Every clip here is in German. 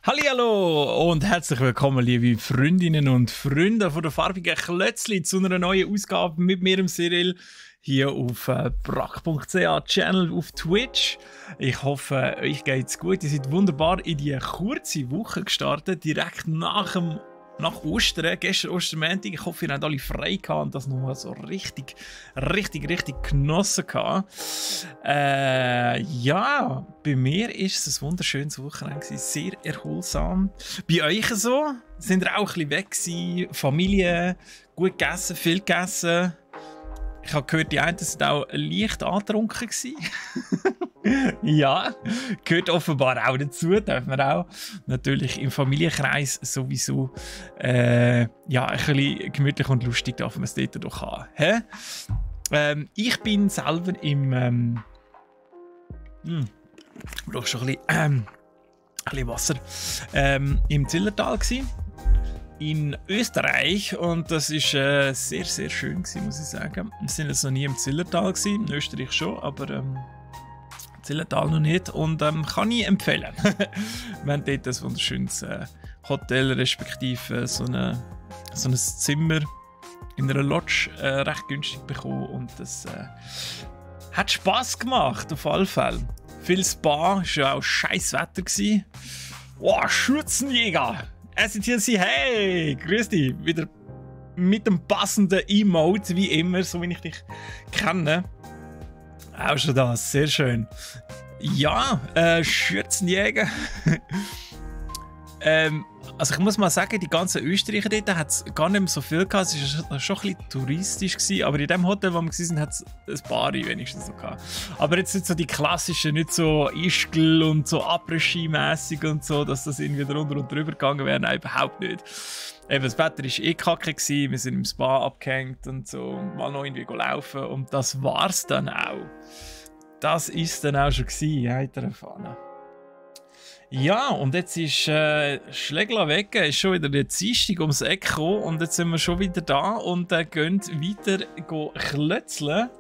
Hallihallo und herzlich willkommen, liebe Freundinnen und Freunde von der farbigen Klötzli, zu einer neuen Ausgabe mit mir, dem Cyril, hier auf brack.ch Channel auf Twitch. Ich hoffe, euch geht's gut. Ihr seid wunderbar in die kurze Woche gestartet, direkt nach Ostern, gestern Ostermontag. Ich hoffe, ihr habt alle frei gehabt und das nochmal so richtig genossen gehabt. Ja, bei mir ist es ein wunderschönes Wochenende gewesen, sehr erholsam. Bei euch so? Sind ihr auch ein bisschen weg gewesen? Familie, gut gegessen, viel gegessen? Ich habe gehört, die einen sind auch leicht angetrunken gewesen. Ja, gehört offenbar auch dazu, darf man auch. Natürlich im Familienkreis sowieso ja, ein bisschen gemütlich und lustig darf man es dort doch haben. Ich bin selber im brauche schon ein bisschen Wasser. Im Zillertal gewesen, in Österreich, und das ist sehr schön gewesen, muss ich sagen. Wir sind jetzt noch nie im Zillertal gewesen, in Österreich schon, aber Zillertal noch nicht, und kann ich empfehlen. Wir haben dort ein wunderschönes Hotel, respektive so ein Zimmer in einer Lodge recht günstig bekommen, und das hat Spass gemacht, auf alle Fälle. Viel Spa, es war auch scheiß Wetter gewesen. Oh, Schürzenjäger! SCTLC, hey! Grüß dich! Wieder mit dem passenden Emote, wie immer, so wie ich dich kenne. Auch schon das, sehr schön. Ja, Schürzenjäger. Also ich muss mal sagen, die ganzen Österreicher dort hat es gar nicht mehr so viel gehabt. Es war schon ein bisschen touristisch gewesen, aber in dem Hotel, wo wir waren, hat es ein paar wenigstens so gehabt. Aber jetzt nicht so die klassischen, nicht so Ischgl und so Après-Ski-mässig und so, dass das irgendwie drunter und drüber gegangen wäre. Nein, überhaupt nicht. Eben, das Wetter war eh kacke gewesen, wir sind im Spa abgehängt und so, und mal noch irgendwie laufen, und das war's dann auch. Das ist dann auch schon gewesen, heiter Fahne. Ja, und jetzt ist Schlägler weg, ist schon wieder der Dienstag ums Eck gekommen, und jetzt sind wir schon wieder da und gehen weiter klötzeln.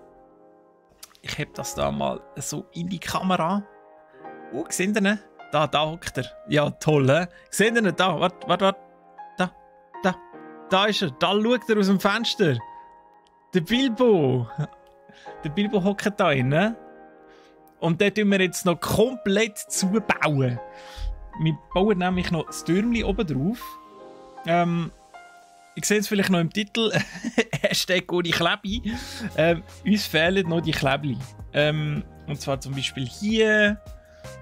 Ich heb das da mal so in die Kamera. Seht ihr ihn? Da hockt er. Ja, toll, hä? Seht ihr ihn? Da, warte. Da ist er. Da schaut er aus dem Fenster. Der Bilbo. Der Bilbo hockt da drin. Und den tun wir jetzt noch komplett zubauen. Wir bauen nämlich noch das Türmchen oben drauf. Ich sehe es vielleicht noch im Titel. Hashtag ohne Klebi. Uns fehlen noch die Klebli. Und zwar zum Beispiel hier,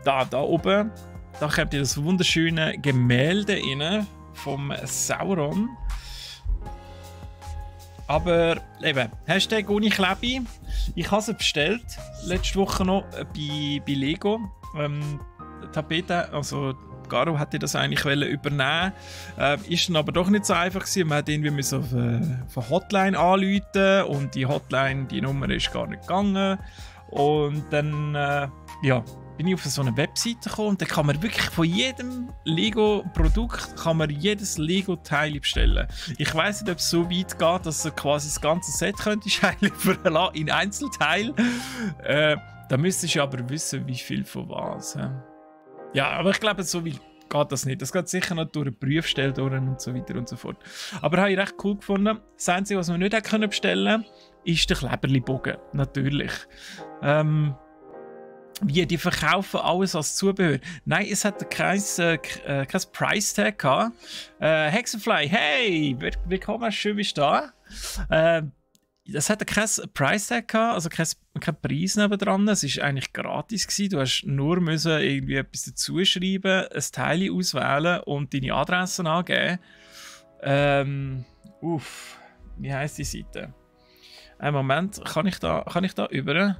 da oben. Da kommt ihr das wunderschöne Gemälde rein vom Sauron. Aber eben, Hashtag ohne Klebi. Ich habe sie bestellt, letzte Woche noch bei Lego. Tapete, also Garo hätte das eigentlich übernehmen wollen. Ist dann aber doch nicht so einfach gewesen. Man musste irgendwie auf eine Hotline anrufen, und die Hotline, die Nummer ist gar nicht gegangen. Und dann, ja, bin ich auf so eine Webseite gekommen, und da kann man wirklich von jedem Lego-Produkt jedes Lego-Teil bestellen. Ich weiss nicht, ob es so weit geht, dass ihr quasi das ganze Set könnt liefern in Einzelteil. Da müsstest du aber wissen, wie viel von was. Ja, aber ich glaube, so weit geht das nicht. Das geht sicher noch durch eine Prüfstelle durch und so weiter und so fort. Aber habe ich recht cool gefunden. Das Einzige, was wir nicht bestellen können, ist der Kleberli-Bogen. Natürlich. Wie, die verkaufen alles als Zubehör. Nein, es hat kein Price-Tag gehabt. Hexenfly, hey, willkommen, schön bist du da. Es hat kein Price-Tag gehabt, also kein Preis nebendran. Es war eigentlich gratis gewesen. Du hast nur irgendwie etwas dazu schreiben, ein Teil auswählen und deine Adresse angeben. Wie heisst die Seite? Einen Moment, kann ich da über?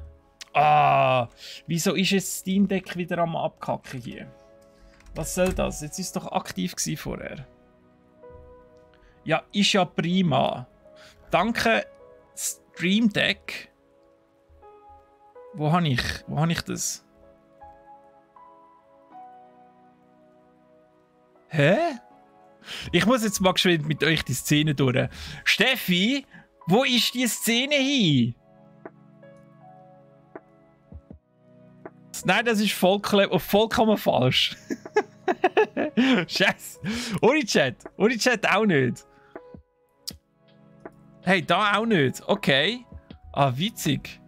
Wieso ist jetzt Steam Deck wieder am Abkacken hier? Was soll das? Jetzt ist es doch aktiv gewesen vorher. Ja, ist ja prima. Danke, Stream Deck. Wo habe ich das? Hä? Ich muss jetzt mal geschwind mit euch die Szene durch. Steffi, wo ist die Szene hin? Nein, das ist vollkommen falsch. Scheiße. Ohne Chat auch nicht. Hey, da auch nicht. Okay. Ah, witzig.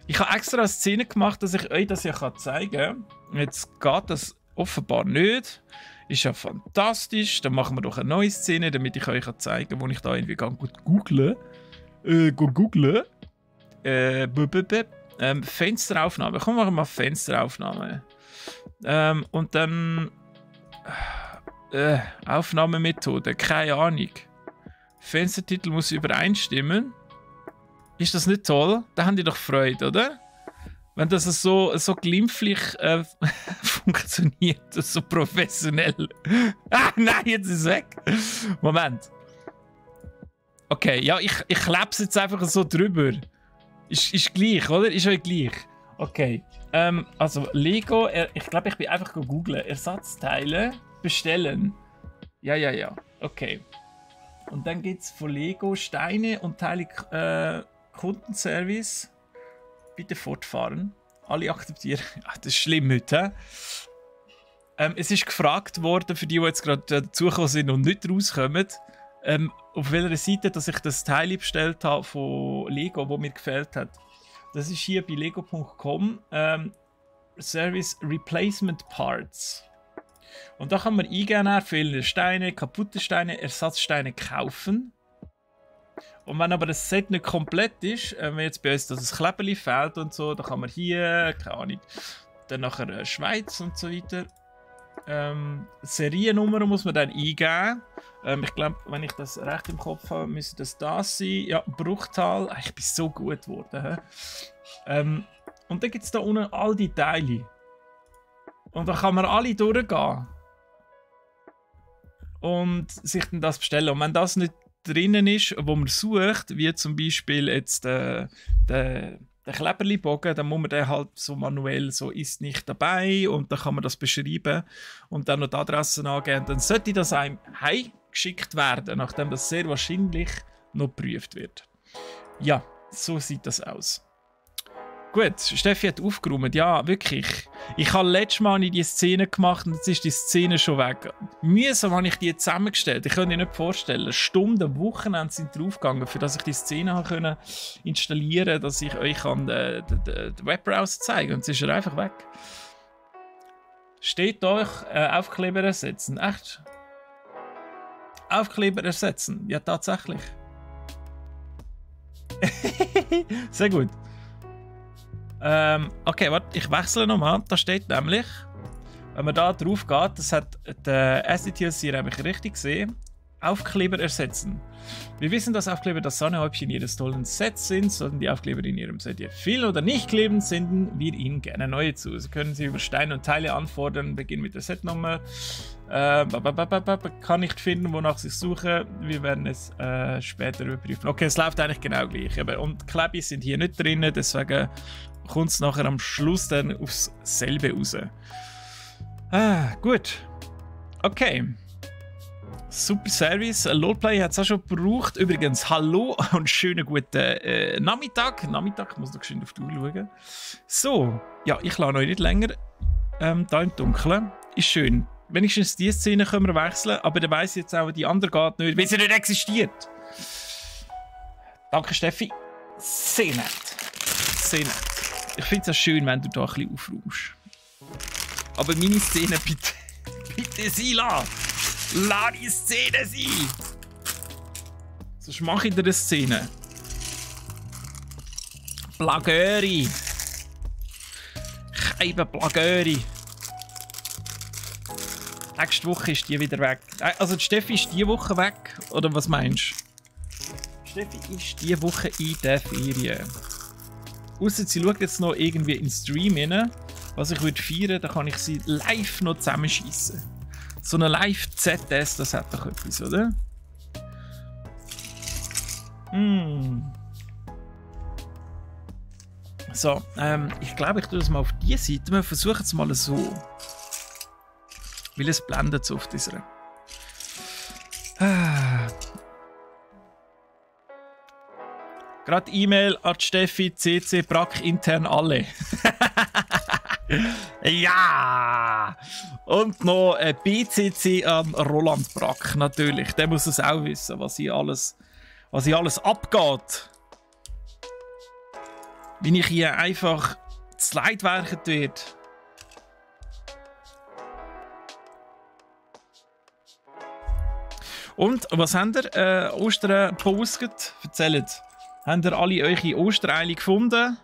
Ich habe extra eine Szene gemacht, dass ich euch das ja zeigen kann. Jetzt geht das offenbar nicht. Ist ja fantastisch. Dann machen wir doch eine neue Szene, damit ich euch zeigen kann, wo ich da irgendwie gut google. Fensteraufnahme. Komm, machen wir mal Fensteraufnahme. Und dann Aufnahmemethode. Keine Ahnung. Fenstertitel muss übereinstimmen. Ist das nicht toll? Da haben die doch Freude, oder? Wenn das so glimpflich funktioniert, so professionell. Ah, nein, jetzt ist es weg. Moment. Okay, ja, ich klebe es jetzt einfach so drüber. Ist gleich, oder? Ist euch gleich? Okay. Also Lego, ich glaube, ich bin einfach googeln. Ersatzteile bestellen. Ja. Okay. Und dann gibt es von Lego Steine und Teile Kundenservice. Bitte fortfahren. Alle akzeptieren. Ach, das ist schlimm heute. Es ist gefragt worden, für die jetzt gerade dazugekommen sind und nicht rauskommen, auf welcher Seite dass ich das Teil bestellt habe von Lego, wo mir gefällt hat. Das ist hier bei lego.com Service Replacement Parts. Und da kann man eingeben, fehlende Steine, kaputte Steine, Ersatzsteine kaufen. Und wenn aber das Set nicht komplett ist, wenn jetzt bei uns das Kleberli fehlt und so, dann kann man hier, keine Ahnung, dann nachher Schweiz und so weiter. Seriennummer muss man dann eingeben. Ich glaube, wenn ich das recht im Kopf habe, müsste das sein. Ja, Bruchtal. Ich bin so gut geworden. Und dann gibt es da unten all die Teile. Und da kann man alle durchgehen. Und sich dann das bestellen. Und wenn das nicht drinnen ist, wo man sucht, wie zum Beispiel jetzt der Kleberli-Bogen, dann muss man den halt so manuell so «ist nicht dabei» und dann kann man das beschreiben und dann noch die Adresse angeben. Dann sollte das einem heimgeschickt werden, nachdem das sehr wahrscheinlich noch geprüft wird. Ja, so sieht das aus. Gut, Steffi hat aufgeräumt. Ja, wirklich. Ich habe letztes Mal die Szene gemacht und jetzt ist die Szene schon weg. Mühsam habe ich die zusammengestellt. Ich kann mir nicht vorstellen. Stunden, Wochenende sind draufgegangen, für dass ich die Szene habe installieren konnte, dass ich euch den Webbrowser zeigen kann. Und jetzt ist er einfach weg. Steht euch Aufkleber ersetzen. Echt? Aufkleber ersetzen. Ja, tatsächlich. Sehr gut. Okay, warte, ich wechsle nochmal. Da steht nämlich, wenn man da drauf geht, das hat der SDTLC nämlich richtig gesehen, Aufkleber ersetzen. Wir wissen, dass Aufkleber das Sahnehäubchen Ihres tollen Sets sind. Sollten die Aufkleber in Ihrem Set fehlen oder nicht kleben, senden wir Ihnen gerne neue zu. Sie können sie über Steine und Teile anfordern. Beginnen mit der Setnummer. Kann nicht finden, wonach Sie suchen. Wir werden es später überprüfen. Okay, es läuft eigentlich genau gleich. Und Klebis sind hier nicht drin, deswegen kommt es nachher am Schluss dann aufs selbe raus. Gut. Okay. Super Service. Lolplay hat es auch schon gebraucht. Übrigens, hallo und schönen guten Nachmittag. Ich muss noch schön auf die Uhr schauen. So, ja, ich lasse euch nicht länger da im Dunkeln. Ist schön. Wenigstens diese Szene können wir wechseln, aber dann weiss ich jetzt auch, die andere geht nicht, weil sie nicht existiert. Danke, Steffi. Sehr nett. Sehr nett. Ich finde es auch schön, wenn du da ein bisschen aufräumst. Aber meine Szene bitte sein lassen. Lass die Szene sein! Sonst mache ich dir eine Szene. Plagöri! Scheibe Plagöri! Nächste Woche ist die wieder weg. Also die Steffi ist diese Woche weg, oder was meinst du? Steffi ist diese Woche in der Ferien. Ausser sie schaut jetzt noch irgendwie in den Stream rein. Was ich würde feiern, dann kann ich sie live noch zusammenschießen. So eine Live-ZS, das hat doch etwas, oder? So, ich glaube, ich tue das mal auf diese Seite. Wir versuchen es mal so. Weil es blendet so auf dieser. Gerade E-Mail an Steffi, CC, Brack, intern alle. Ja! Und noch ein BCC an Roland Brack, natürlich. Der muss es auch wissen, was hier alles abgeht. Wenn ich hier einfach zu leidwerket werde. Und, was habt ihr Ostern gepostet? Erzählt. Habt ihr alle eure Ostereile gefunden?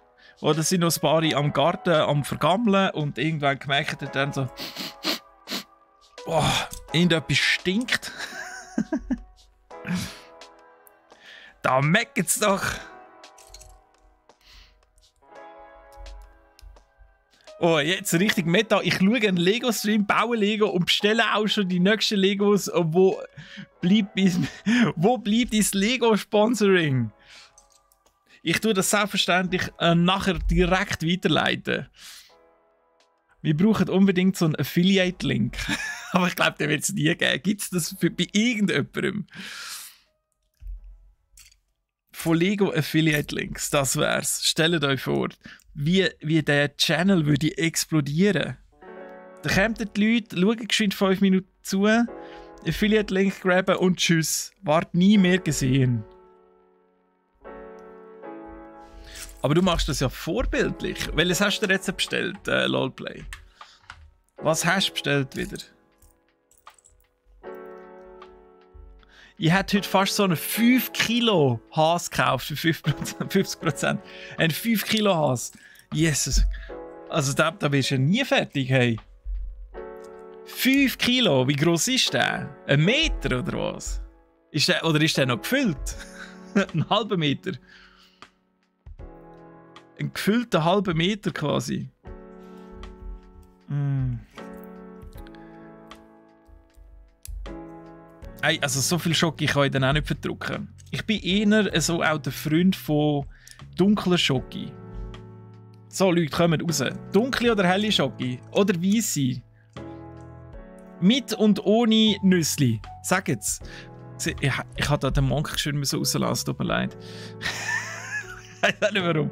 Oder sind noch ein paar am Garten am Vergammeln und irgendwann gemerkt ihr dann so, boah, irgendetwas stinkt. Da meckert's doch. Oh, jetzt richtig Meta. Ich schaue einen Lego-Stream, baue Lego und bestelle auch schon die nächsten Legos. Wo bleibt das Lego-Sponsoring? Ich tue das selbstverständlich nachher direkt weiterleiten. Wir brauchen unbedingt so einen Affiliate-Link. Aber ich glaube, den wird es nie geben. Gibt es das bei irgendjemandem? Von Lego Affiliate-Links, das wär's. Stellt euch vor, wie der Channel würde explodieren. Da kommen die Leute, schauen geschwind 5 Minuten zu, Affiliate-Link graben und tschüss. Wart nie mehr gesehen. Aber du machst das ja vorbildlich. Welches hast du dir jetzt bestellt, LOLplay? Was hast du bestellt wieder? Ich hätte heute fast so einen 5 Kilo Has gekauft für 50%. Ein 5 Kilo Has. Jesus. Also da bist du ja nie fertig, hey. 5 Kilo, wie groß ist der? Ein Meter oder was? Ist der noch gefüllt? Ein halber Meter. Ein gefüllter halber Meter quasi. Also so viel Schoki kann ich dann auch nicht verdrücken. Ich bin eher so auch der Freund von dunkler Schoki. So, Leute, kommen raus. Dunkle oder helle Schoki? Oder weisse? Mit und ohne Nüssli. Sag jetzt. Ich habe da den Monk schön rauslassen, tut mir leid. Ich weiß nicht warum.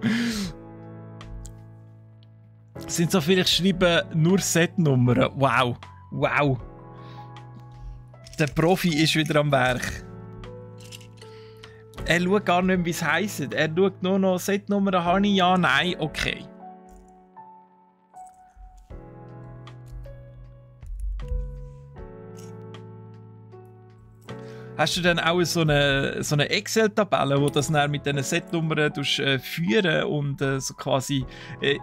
Sind so viele, ich schreibe nur Setnummern. Wow. Wow. Der Profi ist wieder am Werk. Er schaut gar nicht mehr, wie es heisst. Er schaut nur noch Setnummern. Habe ich? Ja, nein, okay. Hast du dann auch so eine Excel-Tabelle, wo das dann mit diesen Setnummern führen und so quasi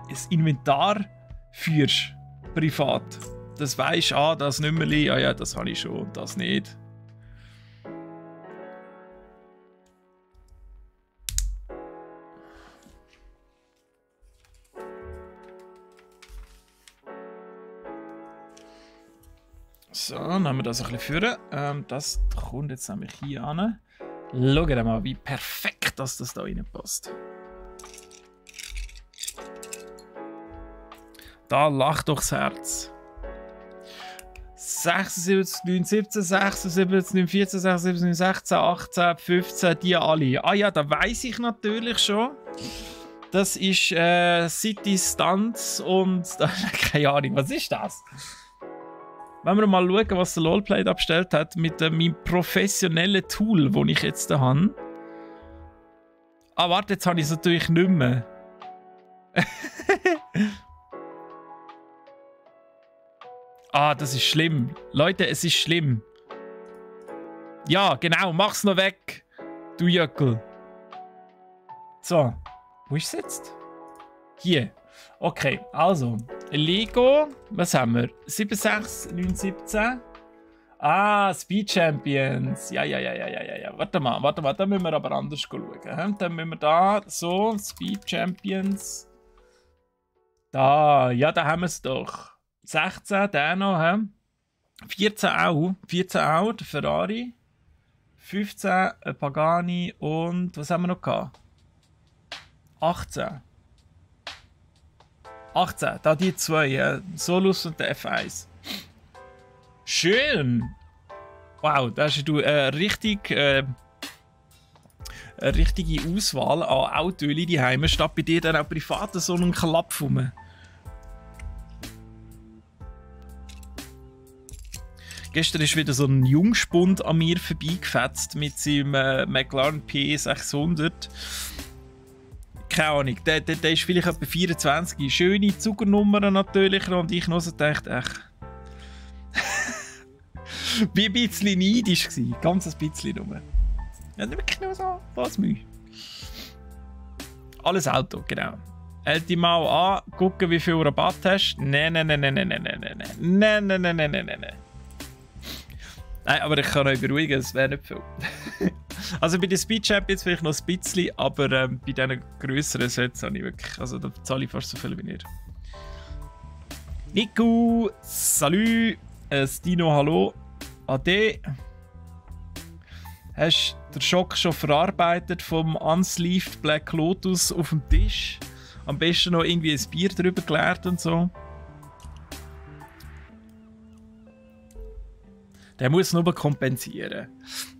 das Inventar führst, privat? Das weisst, das Nummerli, ja, das habe ich schon und das nicht. So, dann haben wir das ein bisschen führen. Das kommt jetzt nämlich hier an. Schaut mal, wie perfekt das da reinpasst. Da lacht doch das Herz. 76, 9, 17, 76, 9, 14, 76, 9, 16, 18, 15, die alle. Ah ja, da weiss ich natürlich schon. Das ist City Stunts und keine Ahnung, was ist das? Wenn wir mal schauen, was der LOLplay da bestellt hat mit meinem professionellen Tool, das ich jetzt da habe. Ah, warte, jetzt habe ich es natürlich nicht mehr. Das ist schlimm. Leute, es ist schlimm. Ja, genau, mach's noch weg, du Jöckel. So, wo ist es jetzt? Hier. Okay, also, Lego, was haben wir? 76, 9, 17. Speed Champions. Ja. Warte mal, da müssen wir aber anders schauen. Dann müssen wir da, so, Speed Champions. Da, ja, da haben wir es doch. 16, der noch, 14 auch, der Ferrari. 15, ein Pagani und, was haben wir noch gehabt? 18, da die zwei, Solus und der F1. Schön! Wow, da hast du eine richtige Auswahl an Autos die Heime statt bei dir dann auch privat so einen Klapp rum. Gestern ist wieder so ein Jungspund an mir vorbeigefetzt mit seinem McLaren P600. Keine Ahnung, der ist vielleicht etwa 24. Schöne Zugernummern natürlich. Und ich noch so dachte, wie ein bisschen neidisch gewesen. Ganz ein bisschen nur. Ja, wirklich nur so, was Mühe. Alles Auto, genau. Hält dich mal an, gucken, wie viel Rabatt hast. Nein. Nein, aber ich kann euch beruhigen, es wäre nicht viel. Also bei den Speed Champions vielleicht noch ein bisschen, aber bei diesen grösseren Sets habe ich wirklich, also da zahle ich fast so viel wie ihr. Nico, salut, Stino, hallo, Ade. Hast du den Schock schon verarbeitet vom Unsleeved Black Lotus auf dem Tisch? Am besten noch irgendwie ein Bier drüber geleert und so. Der muss nur kompensieren.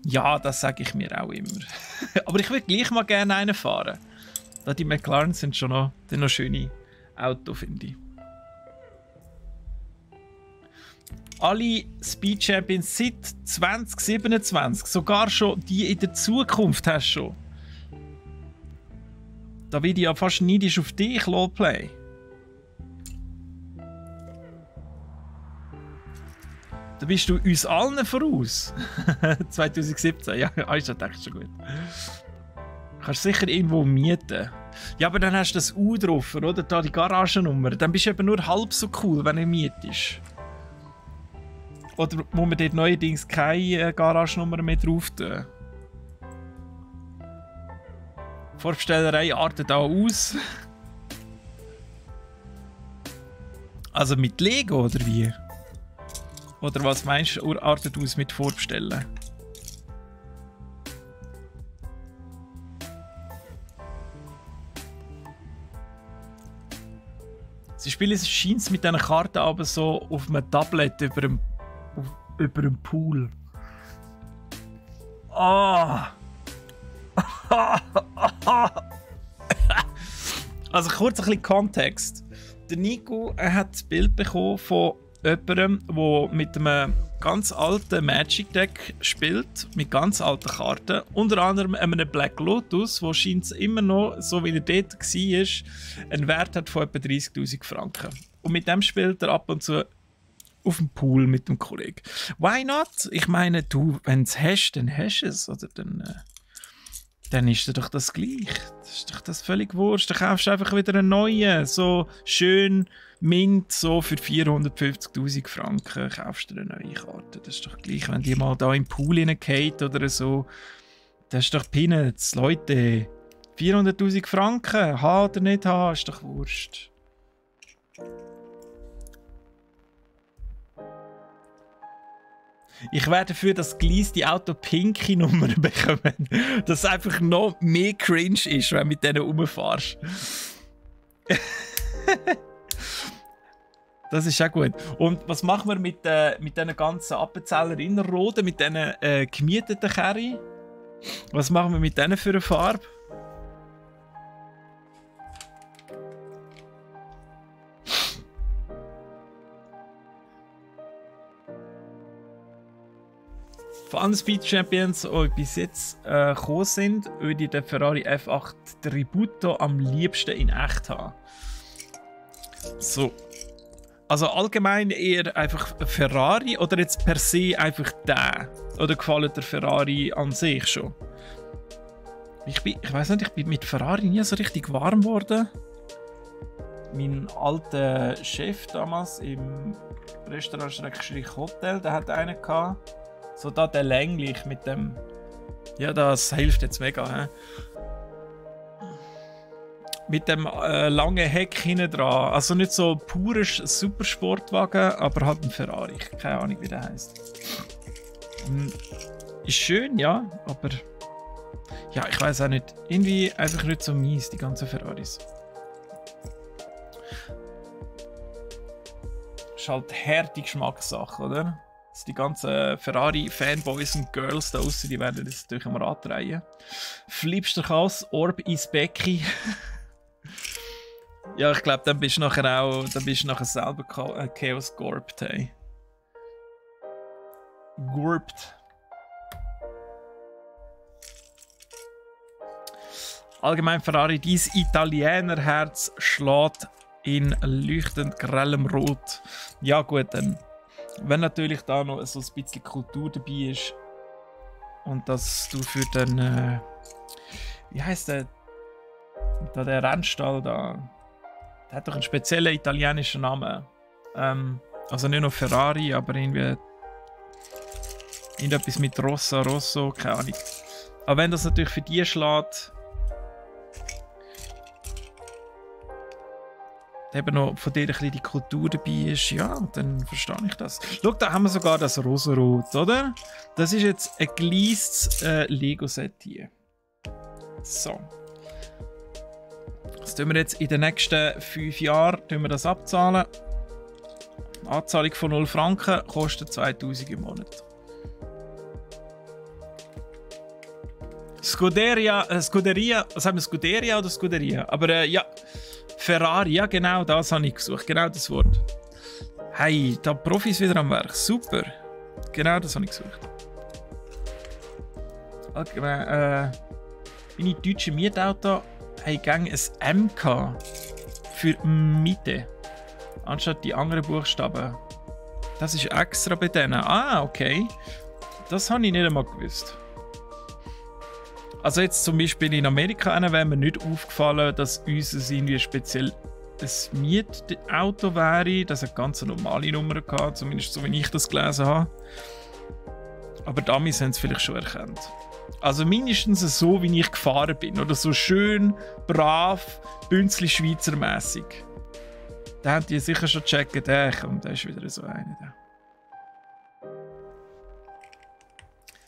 Ja, das sage ich mir auch immer. Aber ich würde gleich mal gerne einen fahren. Da die McLaren sind schon noch schöne Autos, finde ich. Alle Speed Champions seit 2027, sogar schon die in der Zukunft hast du schon. Da bin ich ja fast neidisch auf dich, Lowplay. Da bist du uns allen voraus. 2017, ja, ist das echt schon gut. Kannst sicher irgendwo mieten. Ja, aber dann hast du das U drauf, oder? Da die Garagennummer. Dann bist du eben nur halb so cool, wenn du mietest. Oder muss man dort neuerdings keine Garagennummer mehr drauf tun? Vorbestellerei artet auch aus. Also mit Lego, oder wie? Oder was meinst du, artet aus mit Vorbestellen? Sie spielen scheint mit diesen Karten aber so auf einem Tablet über dem Pool. Ah! Also kurz ein bisschen Kontext. Der Nico hat das Bild bekommen von jemandem, der mit einem ganz alten Magic Deck spielt, mit ganz alten Karten. Unter anderem einem Black Lotus, wo scheint immer noch, so wie er dort war, einen Wert hat von etwa 30'000 Franken. Und mit dem spielt er ab und zu auf dem Pool mit dem Kollegen. Why not? Ich meine, du, wenn du es hast, dann hast du es. Oder dann ist dir doch das gleich. Das ist doch das völlig wurscht. Dann kaufst du einfach wieder einen neuen. So schön mint, so für 450'000 Franken kaufst du eine neue Karte. Das ist doch gleich, wenn die mal da im Pool hineingeht oder so. Das ist doch Peanuts, Leute. 400'000 Franken, haben oder nicht haben, ist doch wurscht. Ich wäre dafür, dass geleaste Auto pinke Nummern bekommen. Dass es einfach noch mehr cringe ist, wenn du mit denen rumfährst. Das ist auch gut. Und was machen wir mit diesen ganzen Appenzeller Innerrhoden, mit diesen gemieteten Kerry? Was machen wir mit denen für eine Farbe? Von allen Speed Champions, die bis jetzt gekommen sind, würde ich den Ferrari F8 Tributo am liebsten in echt haben. So. Also allgemein eher einfach Ferrari oder jetzt per se einfach der? Oder gefällt der Ferrari an sich schon? Ich weiß nicht, ich bin mit Ferrari nie so richtig warm geworden. Mein alter Chef damals im Restaurant-Hotel, der hat einen gehabt. So da der länglich mit dem... Ja, das hilft jetzt mega. He? Mit dem langen Heck hinten dran. Also nicht so purer Supersportwagen, aber halt ein Ferrari. Keine Ahnung, wie der heisst. Ist schön, ja, aber... Ja, ich weiß auch nicht. Irgendwie einfach nicht so mies, die ganzen Ferraris. Ist halt harte Geschmackssache, oder? Die ganzen Ferrari-Fanboys und Girls da draussen, die werden das durch am Rad drehen. Flippst du aus, Orb ins Becken. Ja, ich glaube, dann bist du nachher selber Chaos Gorb. Hey. gurpt. Allgemein Ferrari, dies Italienerherz schlägt in leuchtend grellem Rot. Ja gut, dann, wenn natürlich da noch so ein bisschen Kultur dabei ist und dass du für den, wie heißt der Rennstall da, der hat doch einen speziellen italienischen Namen. Also nicht nur Ferrari, aber irgendwie irgendetwas mit Rosso, keine Ahnung. Aber wenn das natürlich für die schlägt, eben noch von dir ein bisschen die Kultur dabei ist, ja, dann verstehe ich das. Schau, da haben wir sogar das Rosarot, oder? Das ist jetzt ein geleastes Lego-Set hier. So. Das tun wir jetzt in den nächsten 5 Jahren das abzahlen. Anzahlung von 0 Franken kostet 2000 im Monat. Scuderia, was haben wir, Scuderia oder Scuderia? Aber ja, Ferrari, ja genau, das habe ich gesucht, genau das Wort. Hey, da Profis wieder am Werk, super. Genau das habe ich gesucht. Okay, meine deutschen Mietauto haben gang ein MK für Miete. Anstatt die anderen Buchstaben. Das ist extra bei denen. Ah, okay. Das habe ich nicht einmal gewusst. Also jetzt zum Beispiel in Amerika wäre mir nicht aufgefallen, dass uns irgendwie speziell ein Mietauto wäre. Das hat ganz normale Nummer gehabt, zumindest so wie ich das gelesen habe. Aber damit haben sie vielleicht schon erkannt. Also mindestens so, wie ich gefahren bin. Oder so schön, brav, bünzli schweizermässig. Da haben die sicher schon gecheckt, und da ist wieder so einer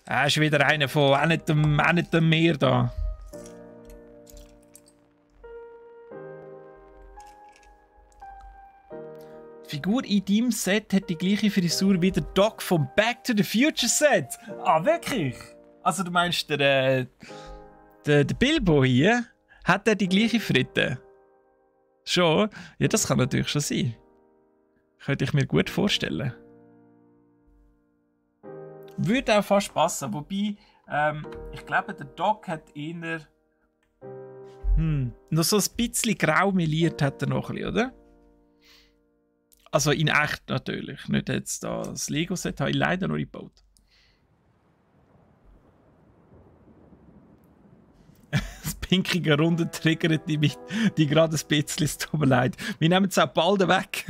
da. Ist wieder einer von auch nicht dem Meer da. Die Figur in deinem Set hat die gleiche Frisur wie der Doc vom Back to the Future Set. Ah, wirklich? Also du meinst, der Bilbo hier, hat der die gleiche Fritte? Schon? Ja, das kann natürlich schon sein. Könnte ich mir gut vorstellen. Würde auch fast passen, wobei, ich glaube, der Doc hat eher noch so ein bisschen grau meliert hat er noch ein bisschen, oder? Also in echt natürlich, nicht jetzt das Lego-Set habe ich leider noch nicht gebaut. Das pinkige Runde triggert die gerade ein bisschen, es tut mir leid. Wir nehmen es auch bald weg.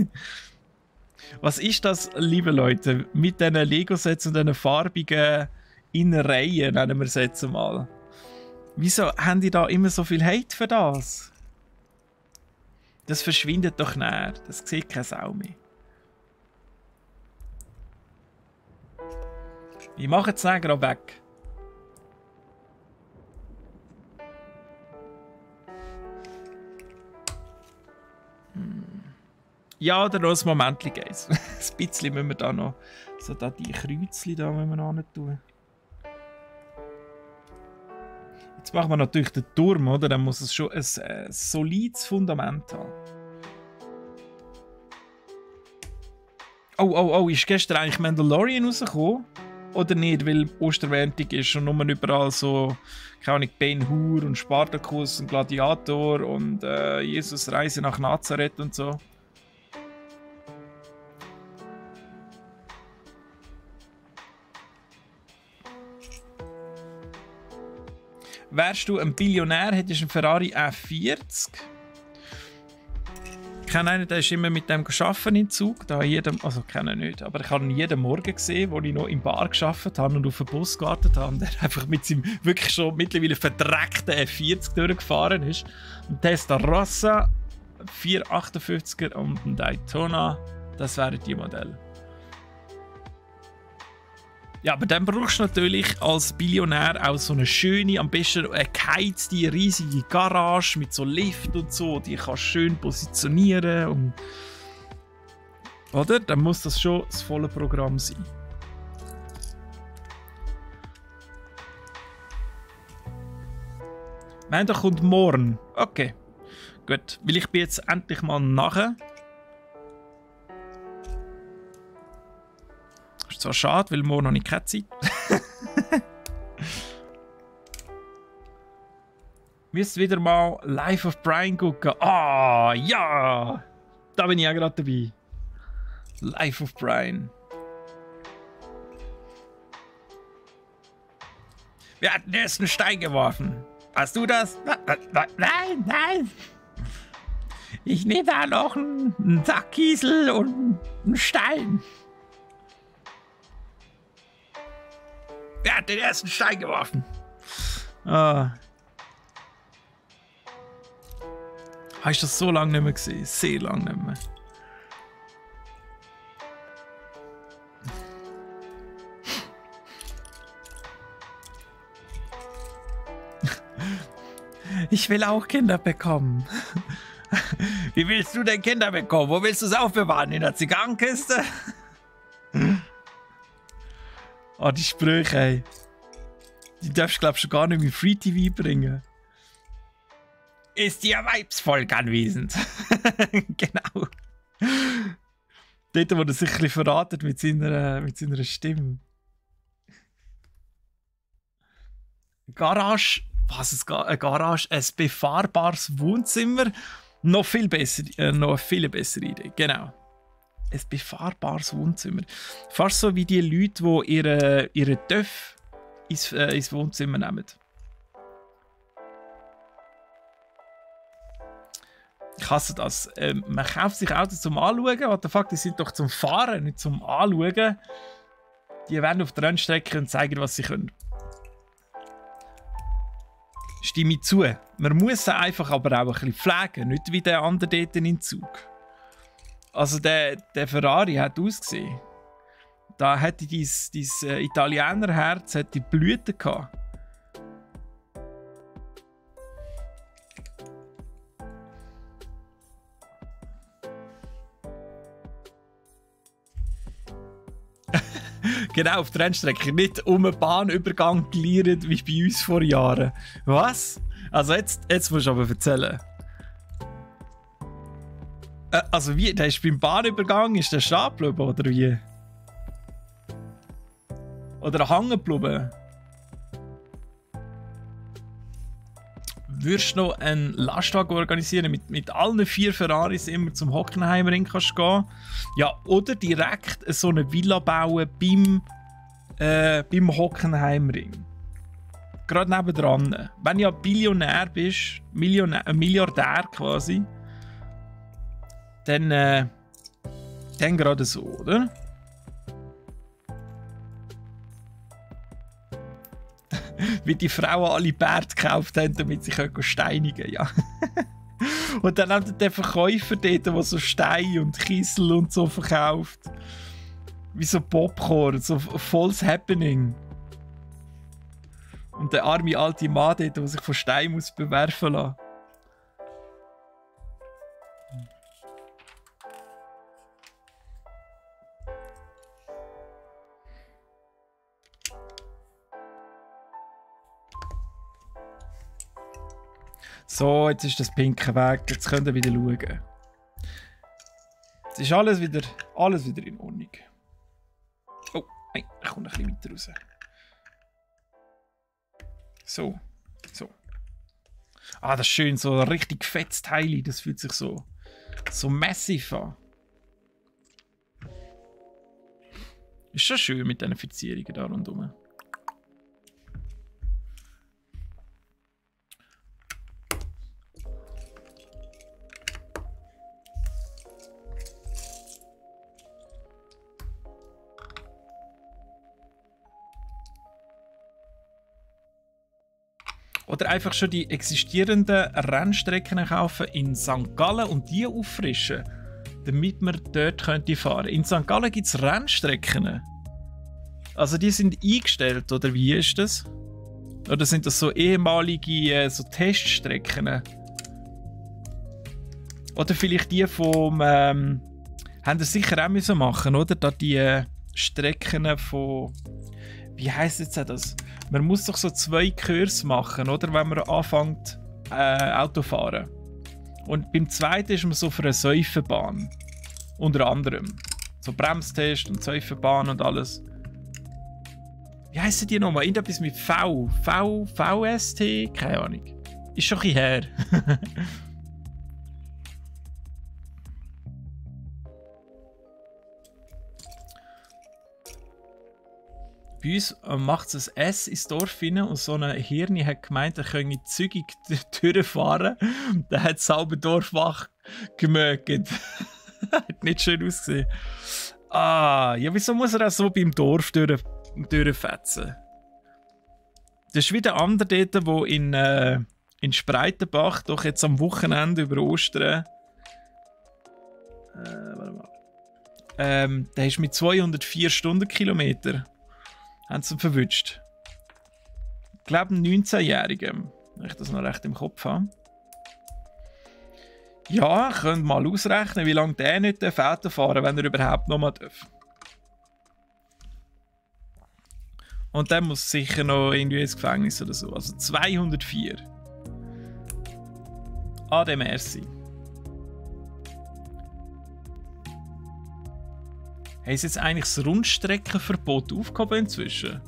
Was ist das, liebe Leute, mit diesen Lego-Sets und diesen farbigen Innereien, nennen wir es jetzt mal? Wieso haben die da immer so viel Hate für das? Das verschwindet doch näher. Das sieht keine Sau mehr. Ich mache jetzt gerade weg. Ja, oder noch ein Moment, Guys. Ein bisschen müssen wir da noch so da die Kreuzchen da müssen wir noch nicht tun. Jetzt machen wir natürlich den Turm, oder? Dann muss es schon ein solides Fundament haben. Oh, ist gestern eigentlich Mandalorian rausgekommen? Oder nicht? Weil Osterwährung ist und nur überall so, keine Ahnung, Ben Hur und Spartacus und Gladiator und Jesus Reise nach Nazareth und so. Wärst du ein Billionär, hättest du einen Ferrari F40. Ich kenne einen, der ist immer mit dem arbeiten im Zug. Da also kenne ich nicht, aber ich habe ihn jeden Morgen gesehen, wo ich noch im Bar gearbeitet habe und auf den Bus gewartet habe. Und der einfach mit seinem wirklich schon mittlerweile verdreckten F40 durchgefahren ist. Ein Testarossa, 458er und ein Daytona. Das wären die Modelle. Ja, aber dann brauchst du natürlich als Billionär auch so eine schöne, am besten eine geheizte, riesige Garage mit so Lift und so. Die kannst du schön positionieren. Und oder? Dann muss das schon das volle Programm sein. Nein, da kommt morgen. Okay. Gut, weil ich bin jetzt endlich mal nachher. Ist zwar schade, weil morgen noch nicht keine Zeit. Müsst wieder mal Life of Brian gucken. Ah, ja! Da bin ich auch gerade dabei. Life of Brian. Wir hatten den ersten Stein geworfen. Hast du das? Nein, nein. Ich nehme da noch einen Sack Kiesel und einen Stein. Wer hat den ersten Stein geworfen? Ah. Habe ich das so lange nicht mehr gesehen? Sehr lange nicht mehr. Ich will auch Kinder bekommen. Wie willst du denn Kinder bekommen? Wo willst du es aufbewahren? In der Zigarrenkiste? Oh, die Sprüche, ey. Die darfst du, glaube ich, schon gar nicht mehr Free TV bringen. Ist Ihr Weibsvolk anwesend? Genau. Dort, wo er sich ein bisschen verratet mit seiner Stimme. Garage. Was ist eine Garage? Ein befahrbares Wohnzimmer. Noch viel bessere Idee. Genau. Ein befahrbares Wohnzimmer. Fast so wie die Leute, die ihre Töpfe ins Wohnzimmer nehmen. Ich hasse das. Man kauft sich Autos zum Anschauen. What the fuck, die sind doch zum Fahren, nicht zum Anschauen. Die werden auf der Rennstrecke und zeigen, was sie können. Stimme ich zu. Man muss sie einfach aber auch ein bisschen pflegen, nicht wie der andere dort in den Zug. Also der Ferrari hat ausgesehen. Da hätte dein Italienerherz Blüten gehabt. Genau, auf der Rennstrecke. Nicht um einen Bahnübergang geliert wie bei uns vor Jahren. Was? Also jetzt musst du aber erzählen. Also wie? Der ist beim Bahnübergang, ist der stehen geblieben, oder wie? Oder hängen geblieben? Würdest du noch einen Lastwagen organisieren, mit allen 4 Ferraris immer zum Hockenheimring kannst gehen? Ja, oder direkt so eine Villa bauen beim Hockenheimring. Gerade nebendran. Wenn du ja Billionär bist, Milliardär quasi, dann gerade so, oder? Wie die Frauen alle Bärte gekauft haben, damit sie steinigen können. Ja. Und dann hat der Verkäufer dort, der so Steine und Kiesel und so verkauft. Wie so Popcorn, so volles Happening. Und der arme alte Mann dort, der sich von Stein muss bewerfen lassen. So, jetzt ist das Pinke weg. Jetzt könnt ihr wieder schauen. Jetzt ist alles wieder in Ordnung. Oh, nein, ich komme ein bisschen weiter raus. So. Ah, das ist schön, so ein richtig fettes Teil. Das fühlt sich so massiv an. Ist schon schön mit diesen Verzierungen da rundherum. Oder einfach schon die existierenden Rennstrecken kaufen in St. Gallen und die auffrischen, damit man dort fahren könnte. In St. Gallen gibt es Rennstrecken. Also die sind eingestellt, oder wie ist das? Oder sind das so ehemalige so Teststrecken? Oder vielleicht die vom... haben das sicher auch müssen machen, oder? Da die Strecken von... Wie heisst jetzt das? Man muss doch so 2 Kurs machen, oder? Wenn man anfängt Auto fahren. Und beim zweiten ist man so für eine Säufenbahn. Unter anderem. So Bremstest und Säufenbahn und alles. Wie heissen die nochmal? Irgendetwas mit VST? Keine Ahnung. Ist schon ein bisschen her. Bei uns macht es ein S ins Dorf rein und so eine Hirni hat gemeint, er könne zügig durchfahren. Dann hat das halbe Dorf wach gemögt. Hat nicht schön ausgesehen. Ah, ja, wieso muss er auch so beim Dorf durchfetzen? Das ist wie der andere dort, der in Spreitenbach doch jetzt am Wochenende über Ostern. Warte mal. Der ist mit 204 Stundenkilometer. Haben sie ihn verwünscht. Ich glaube, ein 19-Jähriger. Wenn ich das noch recht im Kopf habe. Ja, könnt mal ausrechnen, wie lange der nicht Auto fahren darf, wenn er überhaupt noch mal darf. Und dann muss sicher noch irgendwie ins Gefängnis oder so. Also 204. Ade merci. Haben sie jetzt eigentlich das Rundstreckenverbot aufgehoben inzwischen?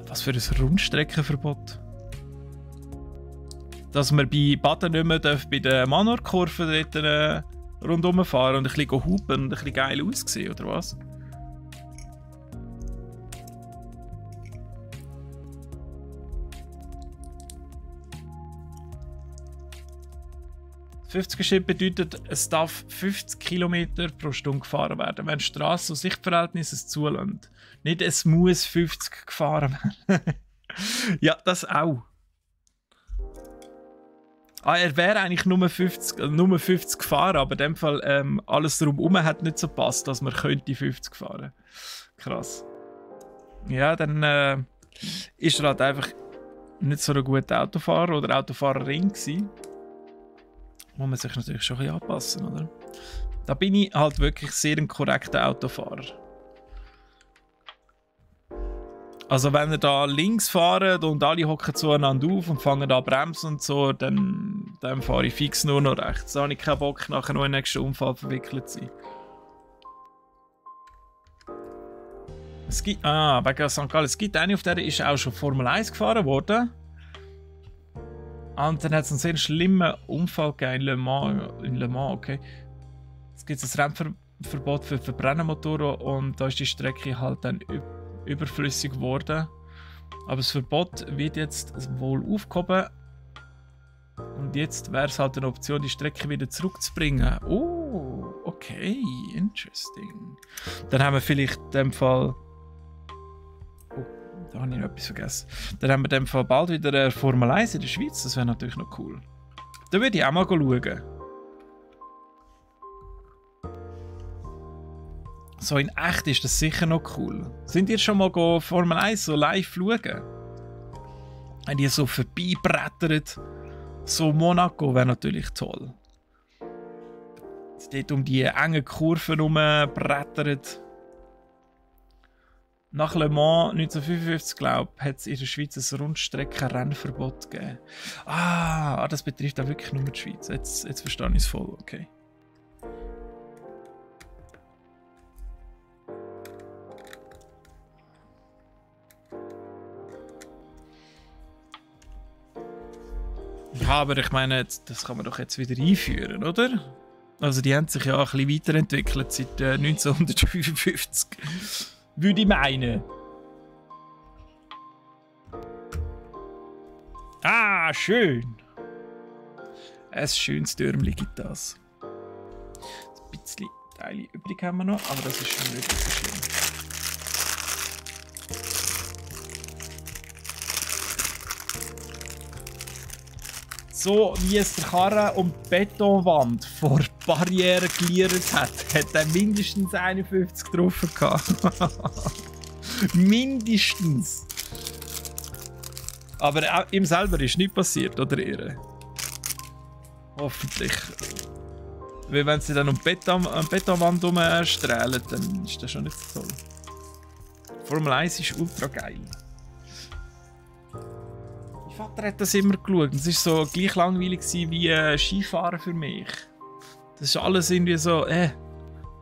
Was für ein Rundstreckenverbot? Dass man bei Baden nicht mehr bei den Manorkurven dort rundherum fahren und ein bisschen hupen und ein bisschen geil aussehen, oder was? «50er-Schritt bedeutet, es darf 50 km pro Stunde gefahren werden, wenn Straßen- und Sichtverhältnisse es zulassen. Nicht, es muss 50 gefahren werden.» Ja, das auch. Er wäre eigentlich nur 50 gefahren, aber in dem Fall alles drumherum hat nicht so gepasst, dass man könnte 50 fahren. Krass. Ja, dann ist er halt einfach nicht so ein guter Autofahrer oder Autofahrerin gewesen. Muss man sich natürlich schon ein bisschen anpassen, oder? Da bin ich halt wirklich sehr ein korrekter Autofahrer. Also wenn ihr da links fahrt und alle hocken zueinander auf und fangen an bremsen und so, dann fahre ich fix nur noch rechts. Da habe ich keinen Bock, nachher noch in den nächsten Unfall verwickelt zu sein. Es gibt, wegen St. Gallen, es gibt eine, auf der ist auch schon Formel 1 gefahren worden. Und dann hat es einen sehr schlimmen Unfall gegeben in Le Mans, okay. Es gibt ein Rennverbot für Verbrennungsmotoren und da ist die Strecke halt dann überflüssig geworden. Aber das Verbot wird jetzt wohl aufgehoben. Und jetzt wäre es halt eine Option, die Strecke wieder zurückzubringen. Oh, okay, interesting. Dann haben wir vielleicht in dem Fall... Oh, da habe ich noch etwas vergessen. Dann haben wir in dem Fall bald wieder eine Formel 1 in der Schweiz. Das wäre natürlich noch cool. Da würde ich auch mal schauen. So in echt ist das sicher noch cool. Sind ihr schon mal Formel 1 so live schauen? Wenn ihr so vorbeibrettert, so Monaco wäre natürlich toll. Sie dort um die engen Kurven herumbrettert. Nach Le Mans 1955, glaube ich, hat es in der Schweiz ein Rundstreckenrennverbot gegeben. Ah, das betrifft auch wirklich nur die Schweiz. Jetzt verstehe ich es voll, okay. Ja, aber ich meine, das kann man doch jetzt wieder einführen, oder? Also die haben sich ja ein bisschen weiterentwickelt seit 1955. Würde ich meinen. Ah, schön. Ein schönes Türmchen gibt das. Ein bisschen Teile übrig haben wir noch, aber das ist schon nicht so schlimm. So wie es der Karren um die Betonwand vor Barrieren geliert hat, hat er mindestens 51 getroffen gehabt. Mindestens. Aber auch ihm selber ist nichts passiert, oder ihr? Hoffentlich. Weil wenn sie dann um die Betonwand herumstrahlen, dann ist das schon nicht so toll. Formel 1 ist ultra geil. Mein Vater hat das immer geschaut. Es war so gleich langweilig wie Skifahren für mich. Das ist alles irgendwie so, ich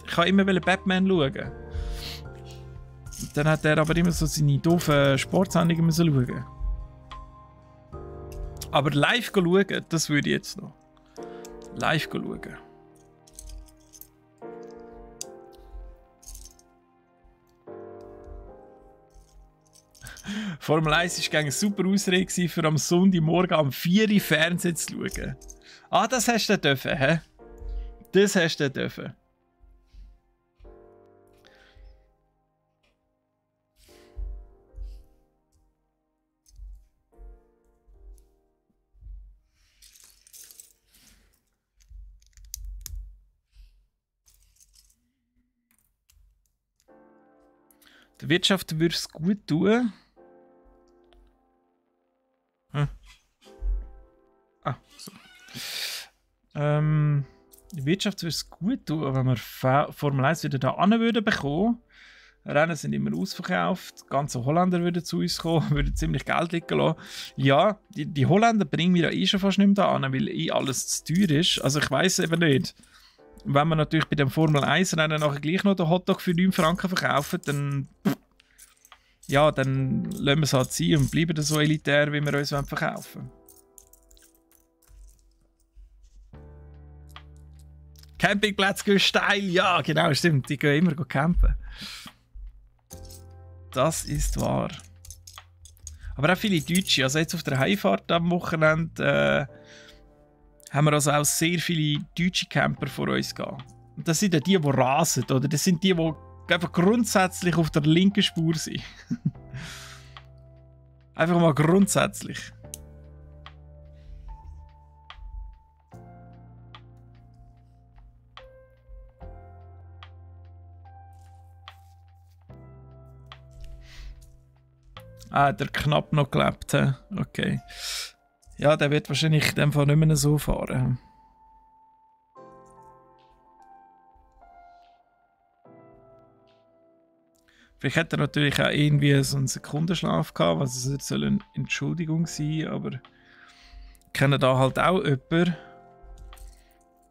kann immer Batman schauen. Dann hat er aber immer so seine doofen Sportsendungen müssen schauen. Aber live schauen, das würde ich jetzt noch. Live schauen. Formel 1 war eine super Ausrede für am Sonntagmorgen um 4 Uhr Fernsehen zu schauen. Ah, das hast du dürfen, hä? Das hast du dürfen. Der Wirtschaft würde es gut tun. So. Die Wirtschaft würde es gut tun, wenn wir Formel 1 wieder da an würden bekommen. Rennen sind immer ausverkauft. Die ganzen Holländer würden zu uns kommen, würden ziemlich Geld liegen lassen. Ja, die Holländer bringen wir ja schon fast nicht mehr da an, weil alles zu teuer ist. Also ich weiss eben nicht. Wenn wir natürlich bei dem Formel 1 Rennen nachher gleich noch den Hotdog für 9 Franken verkaufen, dann lassen wir es halt sein und bleiben so elitär, wie wir uns verkaufen wollen. Campingplätze gehen steil, ja genau, stimmt, die gehen immer campen. Das ist wahr. Aber auch viele Deutsche, also jetzt auf der Heimfahrt am Wochenende haben wir also auch sehr viele deutsche Camper vor uns gehabt. Und das sind ja die rasen, oder? Das sind die einfach grundsätzlich auf der linken Spur sind. Einfach mal grundsätzlich. Ah, der knapp noch gelebt. Okay. Ja, der wird wahrscheinlich in dem Fall nicht mehr so fahren. Vielleicht hätte er natürlich auch irgendwie so einen Sekundenschlaf gehabt, was es soll eine Entschuldigung sein, aber ich kenne da halt auch jemanden.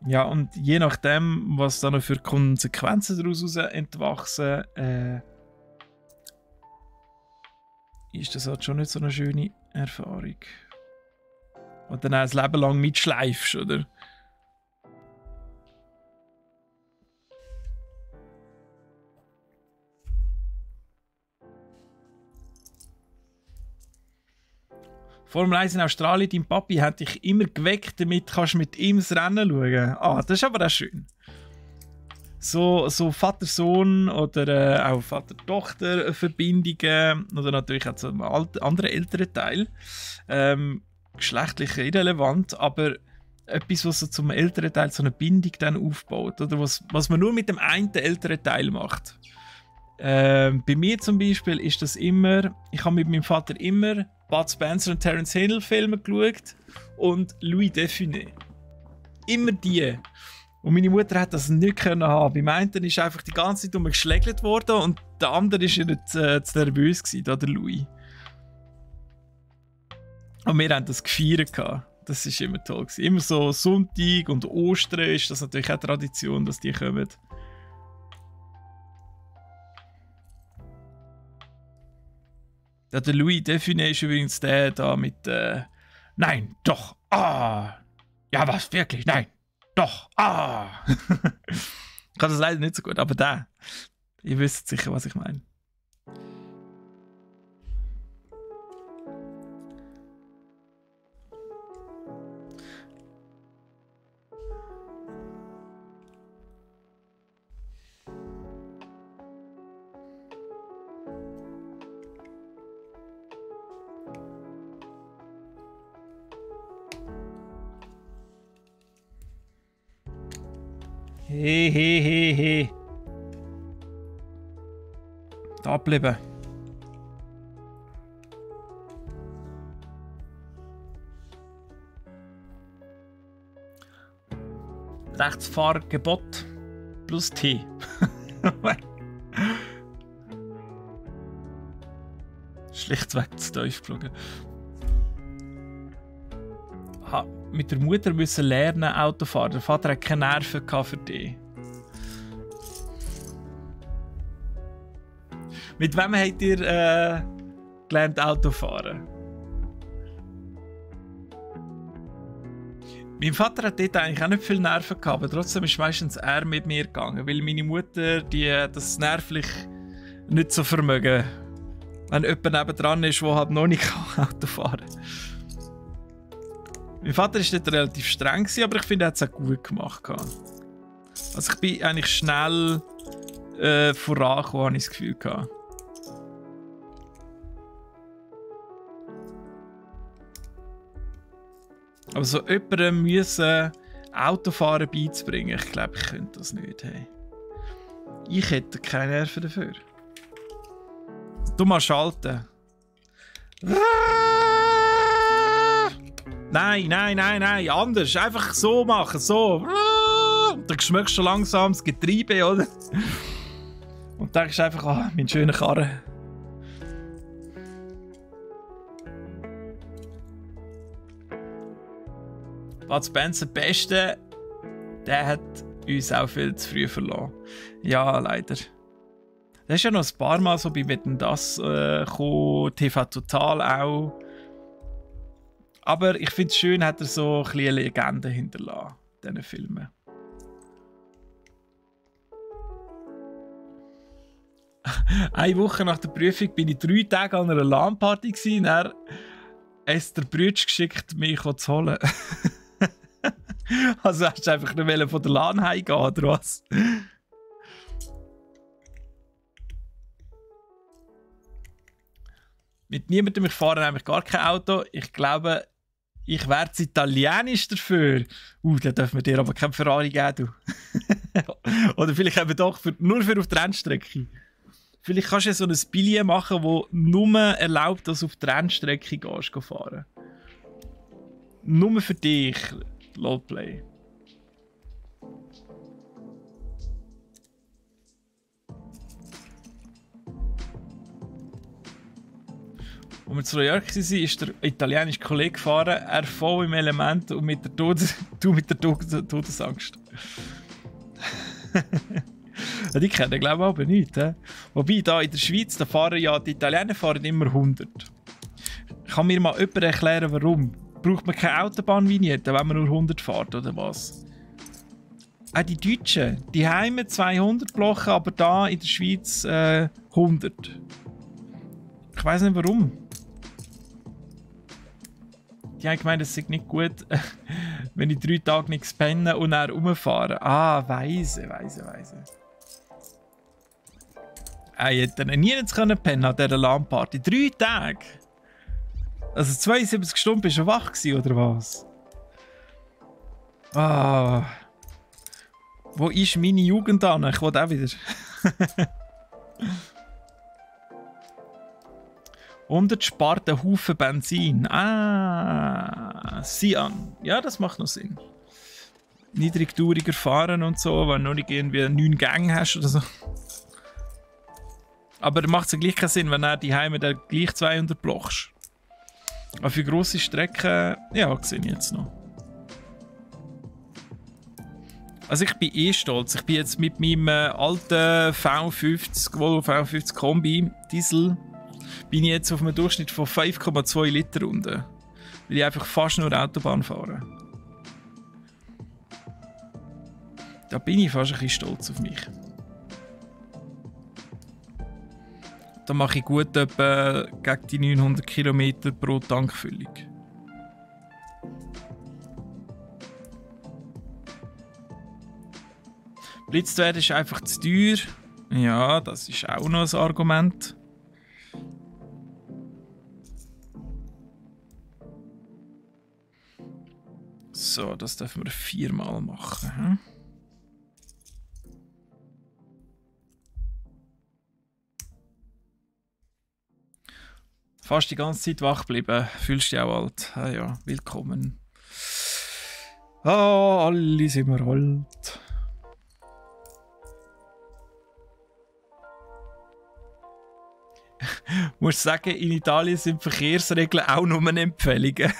Ja, und je nachdem, was da noch für Konsequenzen daraus entwachsen, ist das halt schon nicht so eine schöne Erfahrung. Und dann auch ein Leben lang mitschleifst, oder? Formel 1 in Australien, dein Papi hat dich immer geweckt, damit kannst du mit ihm das Rennen schauen. Ah, das ist aber auch schön. So Vater-Sohn oder auch Vater-Tochter-Verbindungen oder natürlich auch so einem anderen älteren Teil. Geschlechtlich irrelevant, aber etwas, was so zum älteren Teil so eine Bindung dann aufbaut. Oder was man nur mit dem einen älteren Teil macht. Bei mir zum Beispiel ist das immer, ich habe mit meinem Vater immer Bud Spencer und Terence Hill Filme geschaut und Louis Define. Immer die. Und meine Mutter hat das nicht können haben. Beim einen ist einfach die ganze Zeit geschlägelt worden und der andere war nicht zu nervös gewesen, der Louis. Und wir haben das gefeiert. Das war immer toll gewesen. Immer so Sonntag und Ostern ist das natürlich auch Tradition, dass die kommen. Der Louis Define ist übrigens der da mit Nein, doch, ah! Ja, was, wirklich, nein, doch, ah! Ich kann das leider nicht so gut, aber der. Ihr wisst sicher, was ich meine. He. Da bleiben. Rechtsfahrgebot plus T. Schlichtweg zu tief geflogen. Mit der Mutter müssen lernen Auto fahren. Der Vater hat keine Nerven für dich. Mit wem habt ihr gelernt Autofahren? Mein Vater hat dort eigentlich auch nicht viel Nerven gehabt, aber trotzdem ist meistens er mit mir gegangen, weil meine Mutter, die das nervlich nicht so vermögen, wenn jemand nebendran ist, der halt noch nicht Auto fahren kann. Mein Vater war dort relativ streng, aber ich finde, er hat es auch gut gemacht. Also ich bin eigentlich schnell vorangekommen, habe ich das Gefühl gehabt. Aber so jemandem müssen Autofahren beizubringen, ich glaube, ich könnte das nicht. Hey. Ich hätte keine Nerven dafür. Du mal schalten. Nein, anders. Einfach so machen, so. Dann schmeckst du langsam das Getriebe, oder? Und denkst einfach, oh, mein schöner Karren. Bud Spencer, der Beste, der hat uns auch viel zu früh verloren. Ja, leider. Das ist ja noch ein paar Mal so bei Wetten, das gekommen, TV Total auch. Aber ich finde es schön, hat er so ein bisschen eine Legende hinterlassen, diesen Filmen. Eine Woche nach der Prüfung bin ich 3 Tage an einer LAN-Party gewesen. Dann hat es der Bruder geschickt, mich zu holen. Also hast du einfach nicht von der LAN heimgehen, oder was? Mit niemandem, ich fahre nämlich gar kein Auto. Ich glaube, ich werde Italienisch dafür. Da dürfen wir dir aber kein Ferrari geben, du. Oder vielleicht eben doch nur für auf die Rennstrecke. Vielleicht kannst du ja so ein Billet machen, das nur erlaubt, dass du auf die Rennstrecke gehst, fahren. Nur für dich, LOLplay. Als wir zu New York waren, ist der italienische Kollege gefahren, er voll im Element und mit der Todesangst. Die kennen, glaube ich, aber nicht. Wobei, da in der Schweiz, da fahren ja die Italiener fahren immer 100. Kann mir mal jemand erklären, warum? Braucht man keine Autobahnvignette, wenn man nur 100 fährt, oder was? Auch die Deutschen, die haben 200 Blochen, aber da in der Schweiz 100. Ich weiss nicht warum. Die haben gemeint, es sei nicht gut, wenn ich 3 Tage nichts penne und dann rumfahren. Ah, weise. Ich hätte nie pennen an dieser LAN-Party. 3 Tage? Also 72 Stunden bist du wach gewesen, oder was? Ah. Wo ist meine Jugend an? Ich will auch wieder. Und es spart einen Haufen Benzin. Ah, Sian. Ja, das macht noch Sinn. Niedrigtouriger fahren und so, wenn du noch nicht irgendwie 9 Gänge hast oder so. Aber macht es ja gleich keinen Sinn, wenn du die Heime gleich 200 blockst. Aber für grosse Strecken, ja, sehe ich jetzt noch. Also ich bin stolz. Ich bin jetzt mit meinem alten V50, Volvo V50 Kombi Diesel, bin ich jetzt auf einem Durchschnitt von 5,2 Liter unten. Weil ich einfach fast nur Autobahn fahre. Da bin ich fast ein bisschen stolz auf mich. Da mache ich gut etwa gegen die 900 km pro Tankfüllung. Blitzt werden ist einfach zu teuer. Ja, das ist auch noch ein Argument. So, das dürfen wir 4-mal machen. Hm? Fast die ganze Zeit wach bleiben. Fühlst dich auch alt. Ah ja, willkommen. Ah, alle sind wir alt. Ich muss sagen, in Italien sind Verkehrsregeln auch nur Empfehlungen.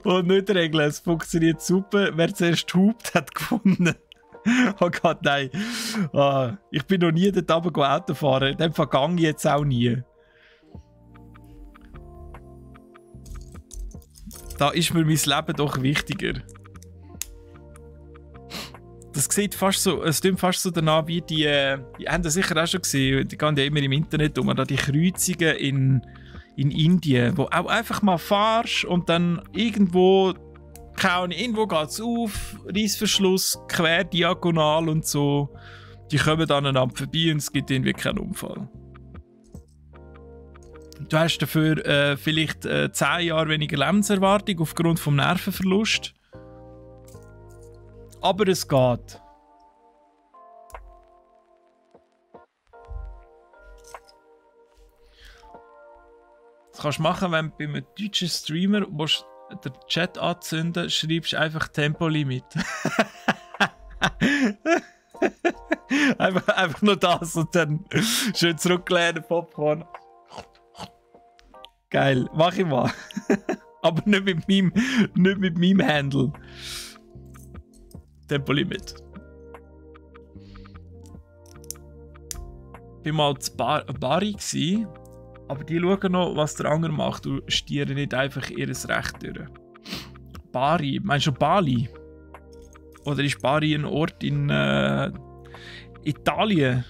Und nicht Regeln. Es funktioniert super. Wer zuerst hupt, hat gewonnen. Oh Gott, nein. Ah, ich bin noch nie dort oben Auto fahren. In dem Fall gehe ich jetzt auch nie. Da ist mir mein Leben doch wichtiger. Das sieht fast so, es klingt fast so danach wie die haben das sicher auch schon gesehen, die gehen ja immer im Internet um, da die Kreuzungen in Indien, wo auch einfach mal fahrst und dann irgendwo, keine Ahnung, irgendwo geht es auf, Reissverschluss, quer, diagonal und so, die kommen dann aneinander vorbei und es gibt irgendwie keinen Unfall. Du hast dafür vielleicht 10 Jahre weniger Lebenserwartung aufgrund des Nervenverlusts. Aber es geht. Das kannst du machen, wenn du bei einem deutschen Streamer willst, den Chat anzünden, schreibst einfach Tempolimit. einfach nur das und dann schön zurücklehnen, Popcorn. Geil, mach ich mal. Aber nicht mit meinem Handle. Tempolimit. Ich war mal zu Bari, aber die schauen noch, was der andere macht und stieren nicht einfach ihr Recht durch. Bari, meinst du Bali? Oder ist Bari ein Ort in Italien?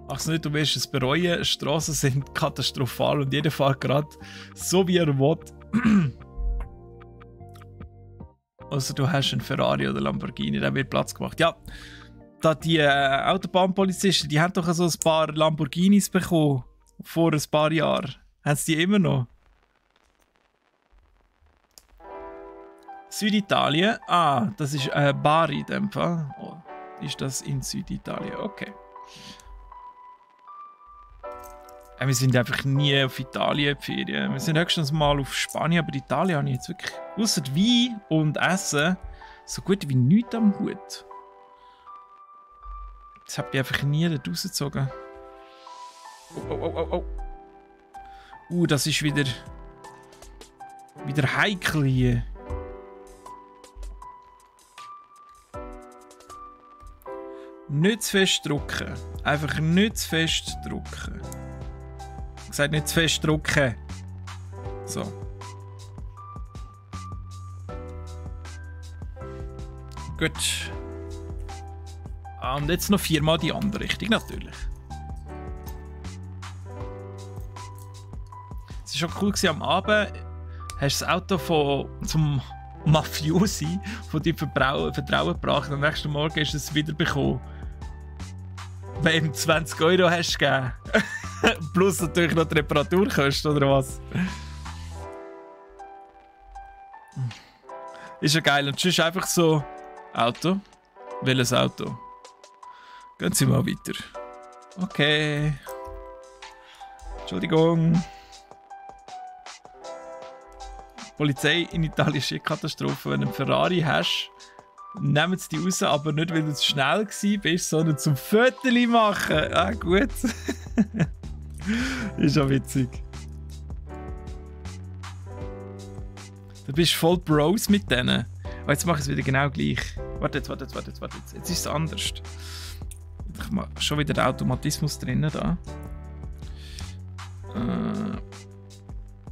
Ach so, nicht, du wirst es bereuen. Straßen sind katastrophal und jeder fährt gerade so wie er will. Also du hast einen Ferrari oder Lamborghini, der wird Platz gemacht. Ja, da die Autobahnpolizisten, die haben doch so ein paar Lamborghinis bekommen vor ein paar Jahren. Haben sie die immer noch? Süditalien? Ah, das ist Bari in dem Fall. Oh, ist das in Süditalien? Okay. Wir sind einfach nie auf Italien in die Ferien. Wir sind höchstens mal auf Spanien, aber Italien habe ich jetzt wirklich, ausser Wein und Essen, so gut wie nichts am Hut. Das habe ich einfach nie dort rausgezogen. Oh. Das ist wieder heikel hier. Nicht zu fest drücken. Einfach nicht zu fest drücken. Ich sage nicht zu fest drücken. So. Gut. Und jetzt noch 4-mal die andere Richtung, natürlich. Es war schon cool am Abend. Hast das Auto zum Mafiosi von deinem Vertrauen gebracht. Am nächsten Morgen hast du es wieder bekommen. Wenn du 20 € hast gegeben. Plus natürlich noch die Reparaturkosten, oder was? Ist ja geil. Und sonst einfach so... Auto? Welches Auto? Gehen Sie mal weiter. Okay. Entschuldigung. Die Polizei in Italien ist eine Katastrophe. Wenn du einen Ferrari hast, nehmen sie die raus, aber nicht, weil du zu schnell bist, sondern zum Föteli machen. Ah, gut. Ist ja witzig. Du bist voll Bros mit denen. Oh, jetzt mache ich es wieder genau gleich. Warte. Jetzt ist es anders. Ich mache schon wieder den Automatismus drin da.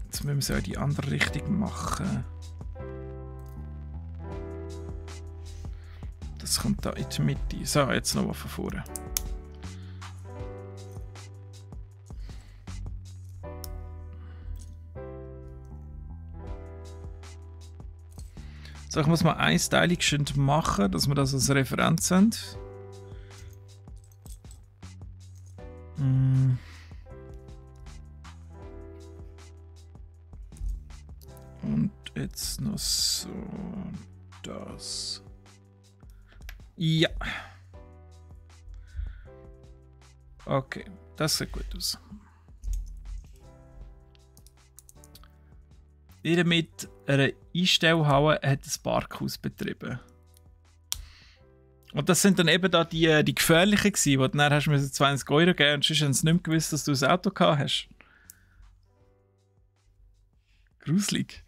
Jetzt müssen wir es ja in die andere Richtung machen. Das kommt da in die Mitte. So, jetzt noch von vorne. So, ich muss mal einsteilig schön machen, dass wir das als Referenz haben. Und jetzt noch so das. Ja. Okay, das sieht gut aus. Ihr mit einer Einstellhalle hat ein Parkhaus betrieben. Und das sind dann eben da die gefährlichen gewesen, wo du dann hast 20 € geben und sonst haben sie nicht mehr gewusst, dass du ein Auto gehabt hast. Gruselig.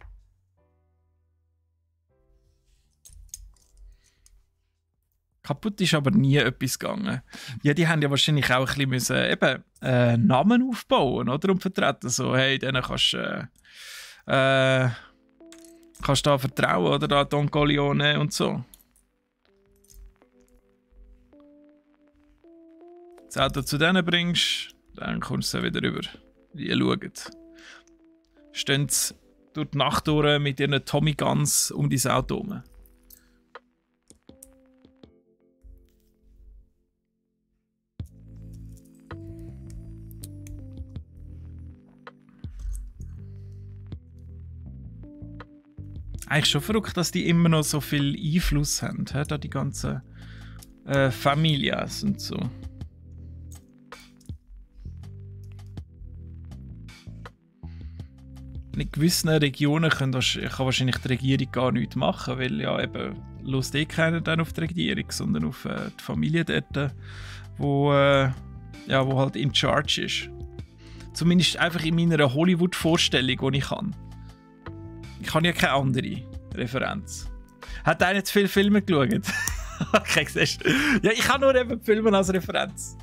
Kaputt ist aber nie etwas gegangen. Ja, die haben ja wahrscheinlich auch ein bisschen eben, Namen aufbauen, oder? Und vertreten. So, hey, denen kannst da vertrauen, oder? Da Don Corleone und so. Das Auto zu denen bringst, dann kommst du wieder rüber. Die schauen. Stehen sie durch die Nacht durch mit ihren Tommy Guns um dein Auto herum. Eigentlich schon verrückt, dass die immer noch so viel Einfluss haben, da die ganzen Familias und so. In gewissen Regionen kann wahrscheinlich die Regierung gar nichts machen, weil ja eben Lust keiner dann auf die Regierung, sondern auf die Familie dort, wo halt in charge ist. Zumindest einfach in meiner Hollywood-Vorstellung, die ich habe. Ich habe ja keine andere Referenz. Hat einer zu viele Filme geschaut? Okay, siehst du. Ja, ich habe nur eben Filme als Referenz.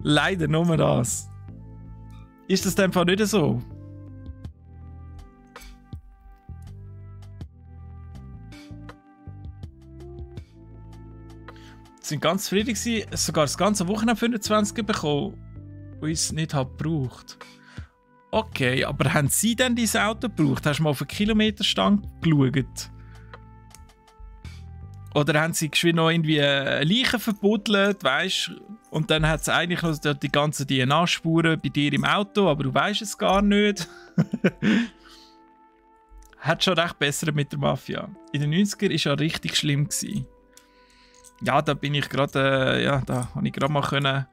Leider nur das. Ist das in dem Fall nicht so? Sie sind ganz zufrieden gewesen, sogar das ganze Wochenende 25 bekommen, das es nicht gebraucht. Okay, aber haben Sie denn dieses Auto gebraucht? Hast du mal auf einen Kilometerstand geschaut? Oder haben Sie geschwind noch irgendwie Leichen verbuddelt, weißt? Und dann hat es eigentlich noch die ganzen DNA-Spuren bei dir im Auto, aber du weißt es gar nicht. Hat schon recht besser mit der Mafia. In den 90ern war es ja richtig schlimm gewesen. Ja, da bin ich gerade, da habe ich gerade mal können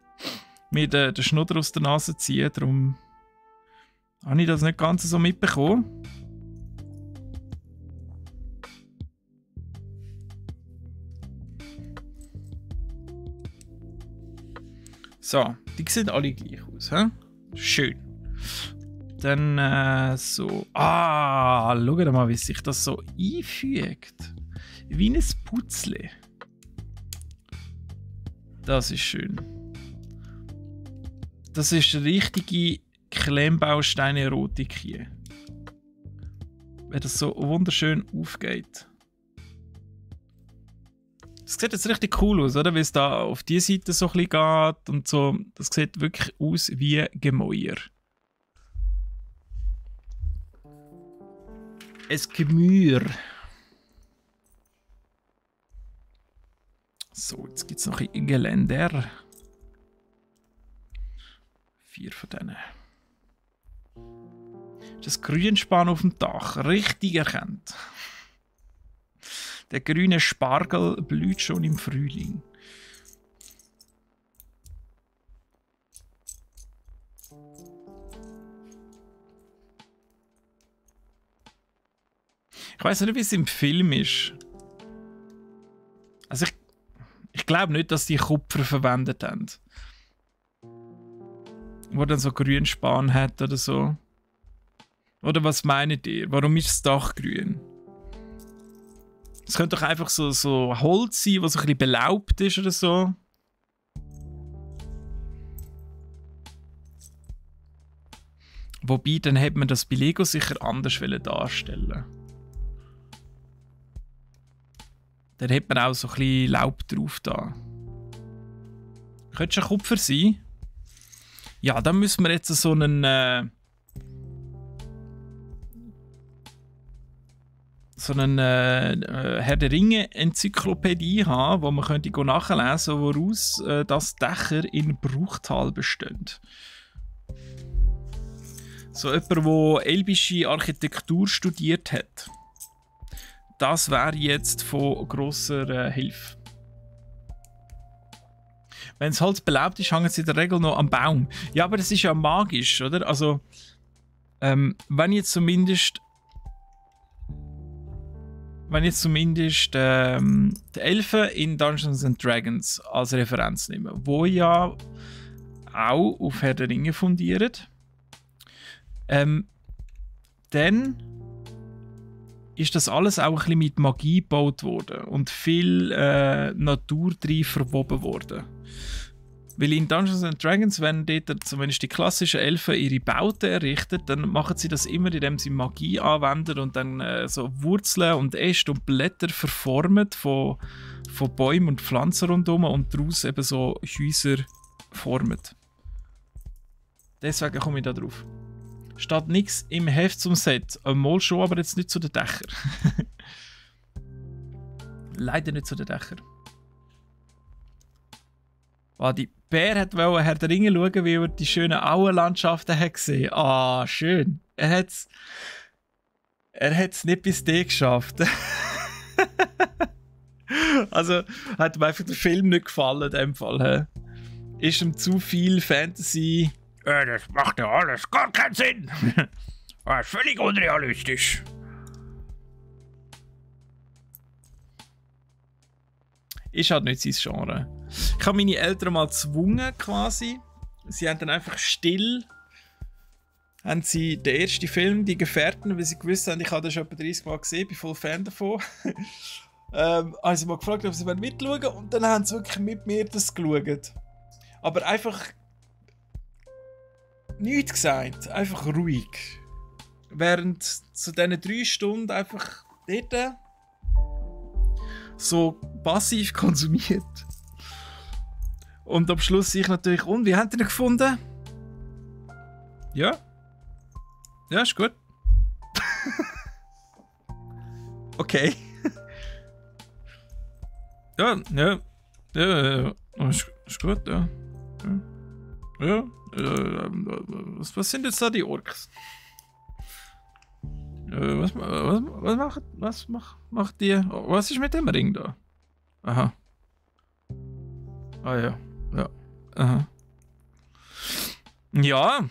mir den Schnudder aus der Nase ziehen, darum habe ich das nicht ganz so mitbekommen. So, die sehen alle gleich aus, hä? Schön. Dann so. Schau mal, wie sich das so einfügt. Wie ein Putzle. Das ist schön. Das ist richtige Klemmbausteine-Erotik hier. Wenn das so wunderschön aufgeht. Das sieht jetzt richtig cool aus, oder? Wie es da auf die Seite so ein bisschen geht und so. Das sieht wirklich aus wie Gemäuer. Es Gemüer. So, jetzt gibt es noch ein Geländer. 4 von denen. Das Grünspan auf dem Dach. Richtig erkannt. Der grüne Spargel blüht schon im Frühling. Ich weiß nicht, wie es im Film ist. Also ich glaube nicht, dass die Kupfer verwendet haben. Wo dann so Grünspan hat oder so. Oder was meint ihr? Warum ist das Dach grün? Es könnte doch einfach so Holz sein, was so ein bisschen belaubt ist oder so. Wobei, dann hätte man das bei Lego sicher anders darstellen. Dann hätte man auch so ein bisschen Laub drauf da. Könnte schon Kupfer sein? Ja, dann müssen wir jetzt so einen Herr der Ringe Enzyklopädie haben, wo man könnte nachlesen, woraus das Dächer in Bruchtal bestehen. So jemand, der elbische Architektur studiert hat. Das wäre jetzt von grosser Hilfe. Wenn das Holz belaubt ist, hängt es in der Regel noch am Baum. Ja, aber das ist ja magisch, oder? Also, wenn jetzt zumindest die Elfen in Dungeons and Dragons als Referenz nehmen, wo ja auch auf Herr der Ringe fundieren, dann ist das alles auch ein bisschen mit Magie gebaut worden und viel Natur drin verwoben worden. Weil in Dungeons and Dragons, wenn dort zumindest die klassischen Elfen ihre Bauten errichten, dann machen sie das immer, indem sie Magie anwenden und dann so Wurzeln und Äste und Blätter verformen von Bäumen und Pflanzen rundherum und daraus eben so Häuser formen. Deswegen komme ich da drauf. Steht nichts im Heft zum Set. Mal schon, aber jetzt nicht zu den Dächern. Leider nicht zu den Dächern. Oh, die Bär hat Herr der Ringe schauen, wie er die schönen Auenlandschaften hat gesehen. Ah, schön. Er hat's nicht bis D geschafft. Also hat ihm einfach der Film nicht gefallen in dem Fall. He? Ist ihm zu viel Fantasy. Das macht ja alles gar keinen Sinn. Das ist völlig unrealistisch. Ist halt nicht sein Genre. Ich habe meine Eltern mal gezwungen quasi. Sie haben dann einfach still haben sie den ersten Film, die Gefährten, weil sie gewusst haben, ich habe das schon etwa 30 Mal gesehen, bin voll Fan davon. Haben sie mal gefragt, ob sie mitschauen wollen und dann haben sie wirklich mit mir das geschaut. Aber einfach nichts gesagt, einfach ruhig. Während zu diesen 3 Stunden einfach dort so passiv konsumiert. Und am Schluss ich natürlich, und wie habt ihr ihn gefunden? Ja. Ja, ist gut. Okay. Ja. Ist gut, ja. Ja. Was sind jetzt da die Orks? Was macht die? Was ist mit dem Ring da? Aha. Ah ja. Ja. Aha. Ja.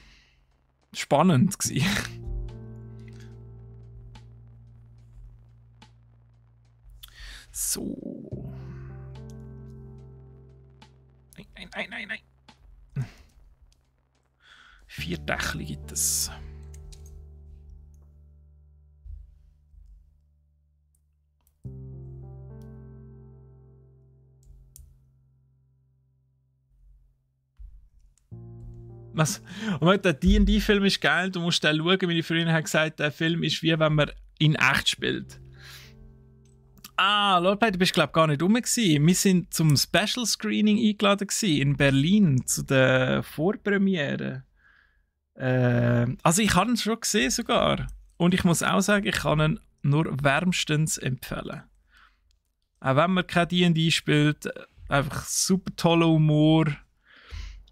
Spannend gsi. So. Nein. 4 Dächli gibt es. Was? Und der D&D-Film ist geil, du musst den schauen, wie ich vorhin gesagt habe, der Film ist wie wenn man in echt spielt. Ah, Lordplay, du bist glaube ich gar nicht rum gewesen. Wir sind zum Special Screening eingeladen gewesen, in Berlin zu der Vorpremiere. Also ich habe ihn schon gesehen sogar. Und ich muss auch sagen, ich kann ihn nur wärmstens empfehlen. Auch wenn man kein D&D spielt, einfach super toller Humor.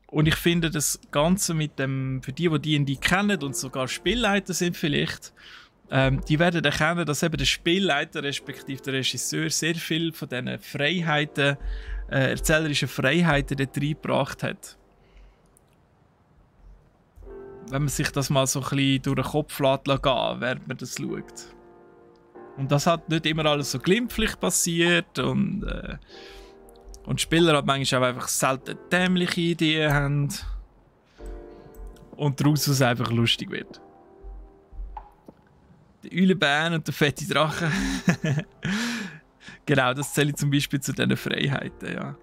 Und ich finde das Ganze mit dem, für die D&D kennen und sogar Spielleiter sind vielleicht, die werden erkennen, dass eben der Spielleiter respektive der Regisseur sehr viel von diesen Freiheiten, erzählerischen Freiheiten dort reingebracht hat. Wenn man sich das mal so ein bisschen durch den Kopf lässt gehen, während man das schaut. Und das hat nicht immer alles so glimpflich passiert und Spieler hat manchmal auch einfach selten dämliche Ideen haben und daraus es einfach lustig wird. Der Eulenbären und der fette Drache. Genau, das zähle ich zum Beispiel zu diesen Freiheiten, ja.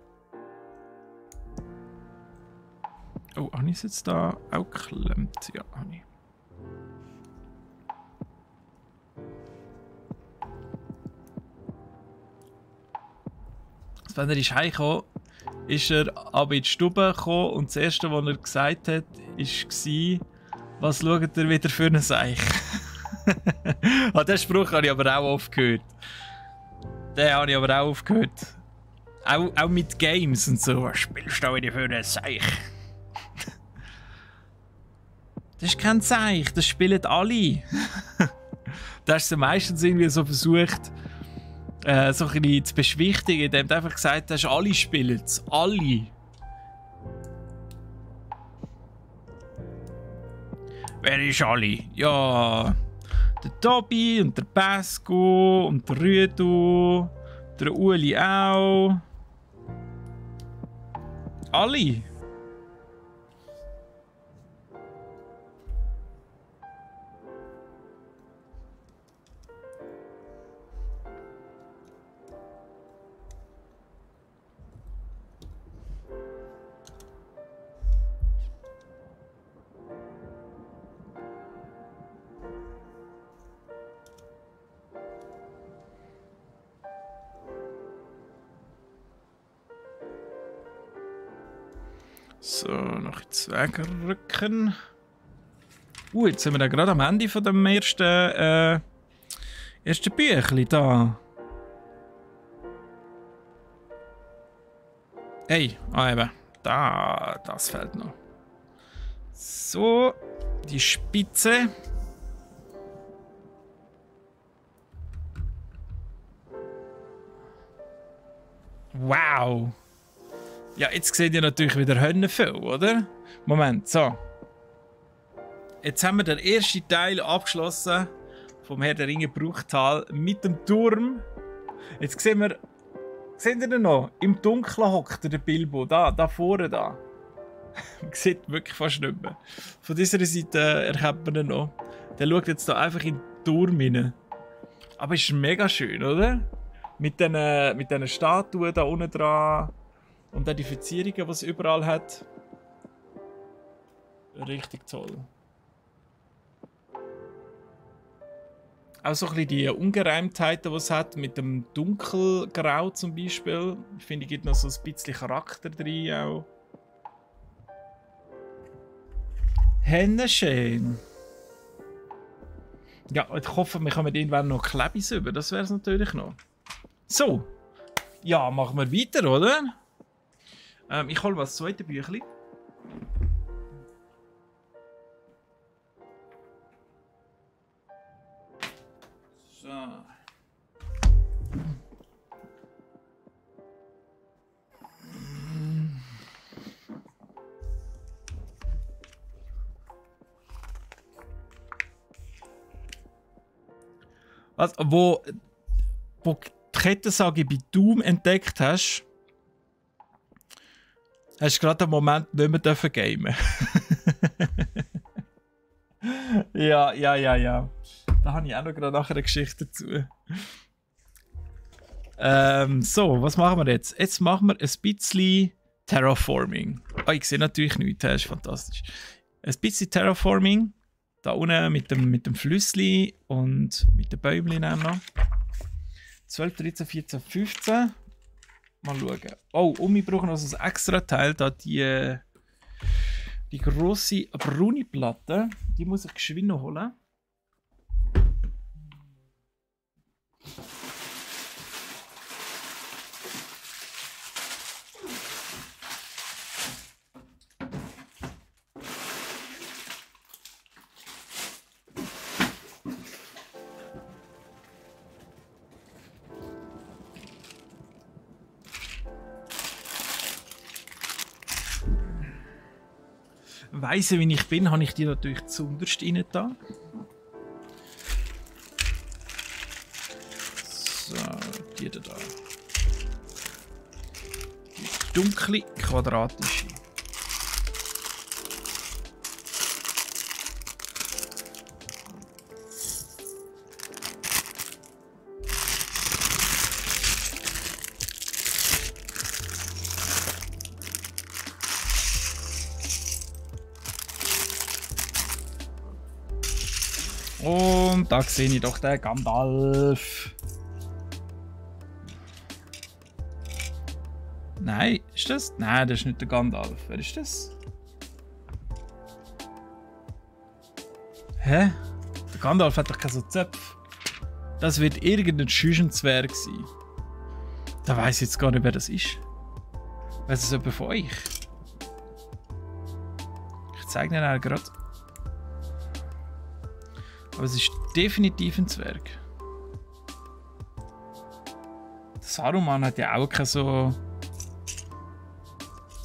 Oh, habe ich es jetzt da auch geklemmt? Ja, habe ich. Wenn er heimgekommen ist, er aber in die Stube gekommen und das Erste, was er gesagt hat, war, was schaut ihr wieder für einen Seich? Den Spruch habe ich aber auch oft gehört. Den habe ich aber auch oft gehört. Auch mit Games und so. Was spielst du wieder für einen Seich? Das ist kein Seich, das spielen alle. Da hast du meistens irgendwie so versucht, so ein bisschen zu beschwichtigen, indem du einfach gesagt hast, alle spielen es. Alle. Wer ist alle? Ja, der Tobi und der Pasco und der Rüdu, der Uli auch. Alle. So, noch ins Wegrücken. Jetzt sind wir dann gerade am Ende von dem ersten Büchlein da. Hey, eben. Das fehlt noch. So, die Spitze. Wow! Ja, jetzt seht ihr natürlich wieder Hönne viel, oder? Moment, so. Jetzt haben wir den ersten Teil abgeschlossen vom Herr der Ringe Bruchtal mit dem Turm. Jetzt sehen wir, seht ihr noch? Im Dunkeln hockt der Bilbo, da vorne da. Man sieht wirklich fast nicht mehr. Von dieser Seite erkennt man ihn noch. Der schaut jetzt da einfach in den Turm rein. Aber es ist mega schön, oder? Mit diesen Statuen da unten dran. Und dann die Verzierungen, die es überall hat. Richtig toll. Auch so ein bisschen die Ungereimtheiten, die es hat, mit dem Dunkelgrau zum Beispiel. Ich finde, es gibt noch so ein bisschen Charakter drin auch. Schön. Ja, ich hoffe, wir kommen irgendwann noch Klebis über. Das wäre es natürlich noch. So. Ja, machen wir weiter, oder? Ich hole das zweite Büchlein. So. Was, wo die Kettensage bei Doom entdeckt hast, hast du gerade einen Moment nicht mehr gamen. Ja. Da habe ich auch noch gerade nachher eine Geschichte dazu. So, was machen wir jetzt? Jetzt machen wir ein bisschen Terraforming. Oh, ich sehe natürlich nichts, das ist fantastisch. Ein bisschen Terraforming. Da unten mit dem Flüssli und mit den Bäumchen auch noch. 12, 13, 14, 15. Mal schauen. Oh, und wir brauchen noch ein extra Teil, da die grosse braune Platte. Die muss ich geschwind noch holen. Weise, wie ich bin, habe ich die natürlich zuunterst rein da. So, die da. Die dunkle, quadratische. Und da sehe ich doch den Gandalf. Nein, ist das? Nein, das ist nicht der Gandalf. Wer ist das? Hä? Der Gandalf hat doch keine so Zöpfe. Das wird irgendein Schüschenzwerg sein. Da weiss ich jetzt gar nicht, wer das ist. Weiss es jemand von euch? Ich zeige Ihnen auch gerade. Aber es ist definitiv ein Zwerg. Saruman hat ja auch keine so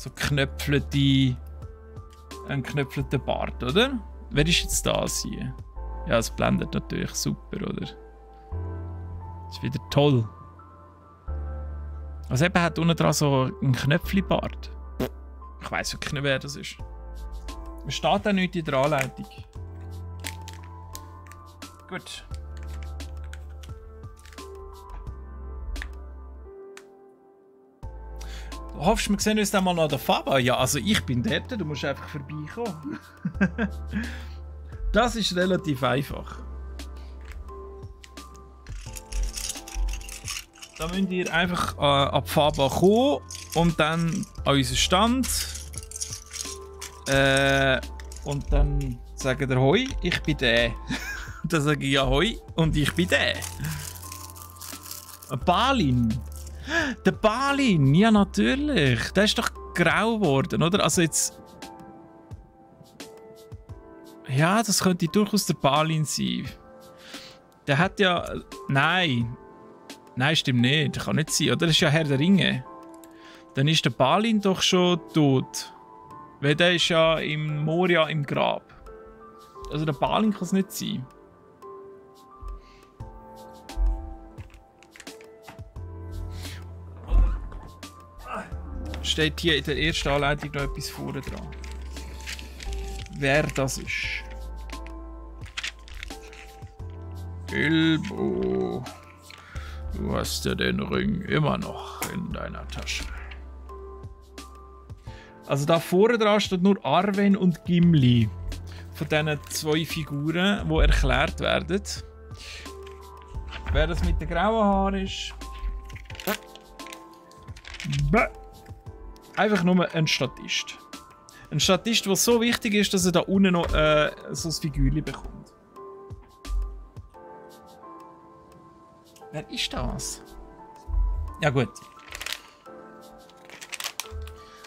einen knöpfelten Bart, oder? Wer ist jetzt das hier? Ja, es blendet natürlich super, oder? Das ist wieder toll. Also eben hat unten dran so einen Knöpfli-Bart. Ich weiss wirklich nicht, wer das ist. Es steht auch nicht in der Anleitung. Gut. Du hoffst, wir sehen uns dann mal an der Faba? Ja, also ich bin dort, du musst einfach vorbeikommen. Das ist relativ einfach. Da müsst ihr einfach an die Faba kommen und dann an unseren Stand. Und dann sagen der Hoi, ich bin der. Dann sage ich ja Hoi und ich bin der. Balin. Der Balin, ja natürlich. Der ist doch grau geworden, oder? Also jetzt... Ja, das könnte durchaus der Balin sein. Der hat ja... Nein. Nein, stimmt nicht. Das kann nicht sein, oder? Das ist ja Herr der Ringe. Dann ist der Balin doch schon tot. Weil der ist ja im Moria im Grab. Also der Balin kann es nicht sein. Steht hier in der ersten Anleitung noch etwas vorne dran. Wer das ist. Bilbo. Du hast ja den Ring immer noch in deiner Tasche. Also da vorne dran steht nur Arwen und Gimli. Von diesen 2 Figuren, die erklärt werden. Wer das mit den grauen Haaren ist. Einfach nur ein Statist. Ein Statist, der so wichtig ist, dass er da unten noch so ein Figürchen bekommt. Wer ist das? Ja gut.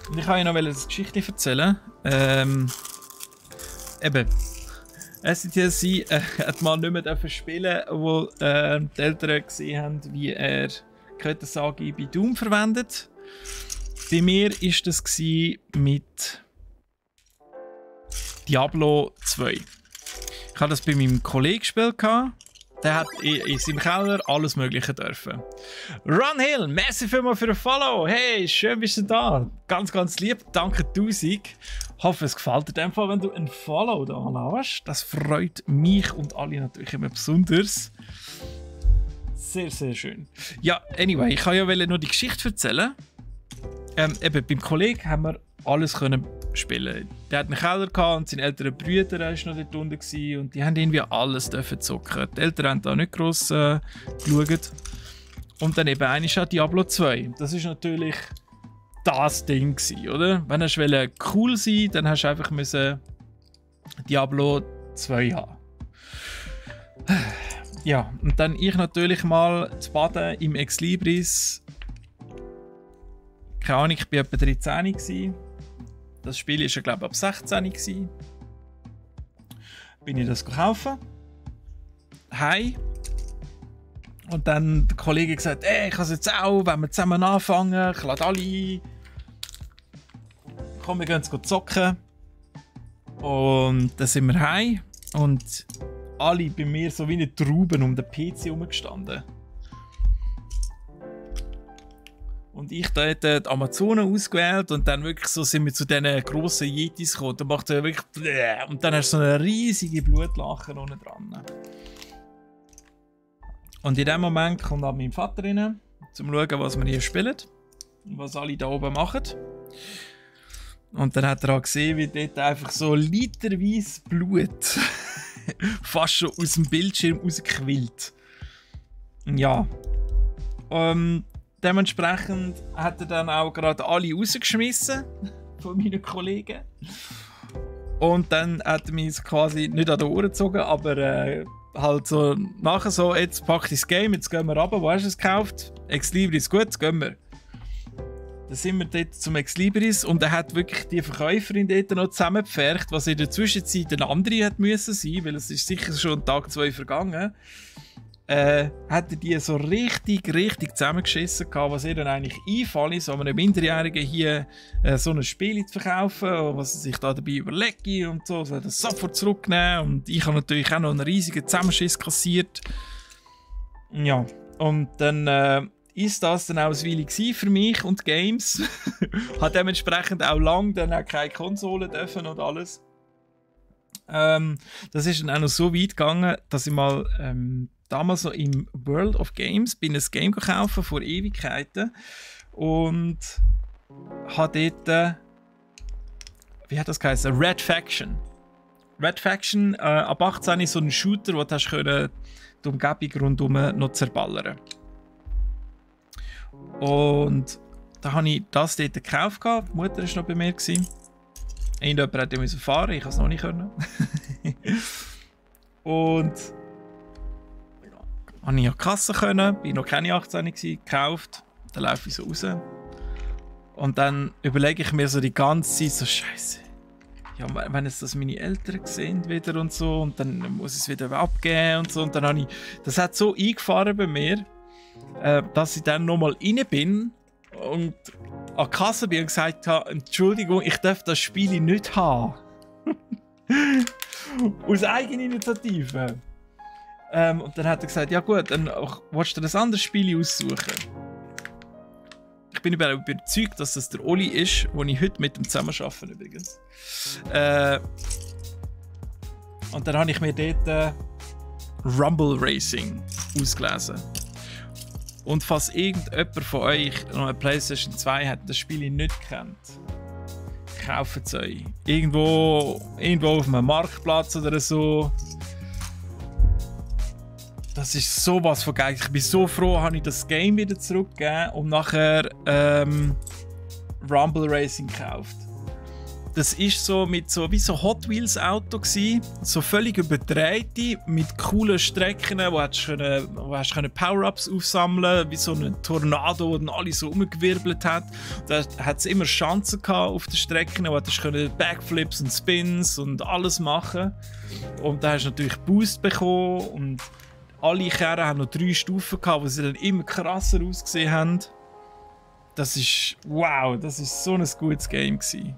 Und ich wollte ja noch eine Geschichte erzählen. Eben. Sie hat mal nicht mehr spielen, wo die Eltern gesehen haben, wie er Ketensage bei Doom verwendet. Bei mir war das mit Diablo 2. Ich hatte das bei meinem Kollegen gespielt. Der hat in seinem Keller alles Mögliche dürfen. Run Hill, merci vielmals für ein Follow. Hey, schön bist du da. Ganz, ganz lieb. Danke 1000. Hoffe, es gefällt dir in dem Fall, wenn du ein Follow da lässt. Das freut mich und alle natürlich immer besonders. Sehr, sehr schön. Ja, anyway, ich kann ja nur die Geschichte erzählen. Eben, beim Kollegen haben wir alles können spielen. Der hat einen Keller gehabt und seine älteren Brüder war noch dort unten und die haben irgendwie alles dürfen zocken. Die Eltern haben da nicht gross geschaut. Und dann eben einer ist auch Diablo 2. Das ist natürlich das Ding gewesen, oder? Wenn du cool sein wollte, dann hast du einfach müssen Diablo 2 haben. Ja, und dann ich natürlich mal zu baden im Exlibris. Keine Ahnung, ich war etwa 13 gewesen. Das Spiel war ja, glaube ich, ab 16 gewesen. Bin ich das kaufen. Hi. Und dann der Kollege gesagt, ich kann es jetzt auch, wenn wir zusammen anfangen, ich lade alle ein. Komm, wir gehen jetzt zocken. Und dann sind wir heim. Und alle bei mir so wie eine Trauben um den PC herumgestanden. Und ich da die Amazonen ausgewählt und dann wirklich so sind wir zu diesen grossen Yetis gekommen. Dann macht er wirklich und dann hast du so eine riesige Blutlache unten dran. Und in dem Moment kommt auch mein Vater rein, um zu schauen, was wir hier spielen und was alle da oben machen. Und dann hat er auch gesehen, wie dort einfach so literweise Blut fast schon aus dem Bildschirm rausquillt. Ja. Dementsprechend hat er dann auch gerade alle rausgeschmissen von meinen Kollegen. Und dann hat er mich quasi nicht an die Ohren gezogen, aber halt so nachher so, jetzt pack ich das Game, jetzt gehen wir runter, wo hast du es gekauft? Exlibris, gut, jetzt gehen wir. Dann sind wir dort zum Exlibris und er hat wirklich die Verkäuferin dort noch zusammengepfercht, was in der Zwischenzeit eine andere hat müssen sein, weil es ist sicher schon Tag 2 vergangen. Hat er die so richtig zusammengeschissen gehabt, was ihr dann eigentlich einfällt, so einem Minderjährigen hier so ein Spiel zu verkaufen, was er sich da dabei überlegt und so, soll das sofort zurücknehmen und ich habe natürlich auch noch einen riesigen Zusammenschiss kassiert. Ja, und dann ist das dann auch ein Weile für mich und Games. Hat dementsprechend auch lange dann auch keine Konsole dürfen und alles. Das ist dann auch noch so weit gegangen, dass ich mal damals so im World of Games bin ein Game gekauft vor Ewigkeiten und habe dort wie hat das geheißen? Red Faction. Red Faction ab 18 ist so ein Shooter, wo du die Umgebung rundherum noch zerballern. Und da habe ich das dort gekauft. Die Mutter war noch bei mir. Irgendjemand musste fahren, ich konnte es noch nicht können. Und habe ich an die Kasse können, bin noch keine 18 gewesen, gekauft. Dann laufe ich so raus. Und dann überlege ich mir so die ganze Zeit so, Scheiße. Ja, wenn jetzt das meine Eltern sehen wieder und so, und dann muss ich es wieder abgeben und so. Und dann habe ich, das hat so eingefahren bei mir, dass ich dann nochmal rein bin und an die Kasse bin und gesagt habe, Entschuldigung, ich darf das Spiel nicht haben. Aus Eigeninitiative. Und dann hat er gesagt, ja gut, dann willst du dir ein anderes Spiel aussuchen. Ich bin überzeugt, dass das der Oli ist, wo ich heute mit ihm zusammenarbeite übrigens. Und dann habe ich mir dort Rumble Racing ausgelesen. Und falls irgendjemand von euch noch eine PlayStation 2 hat, das Spiel nicht kennt, kauft es euch. Irgendwo auf einem Marktplatz oder so. Das ist sowas von geil. Ich bin so froh, habe ich das Game wieder zurückgegeben und nachher Rumble Racing gekauft. Das ist so mit so wie so Hot Wheels Auto gsi, so völlig überdrehte mit coolen Strecken, wo hast du Power-Ups aufsammeln, wie so ein Tornado, wo dann alle so umgewirbelt hat. Da hat es immer Chancen gehabt auf den Strecken, wo du Backflips und Spins und alles machen. Und da hast du natürlich Boost bekommen und alle Kerren haben noch 3 Stufen gehabt, wo sie dann immer krasser ausgesehen haben. Das ist wow, das ist so ein gutes Game gsi.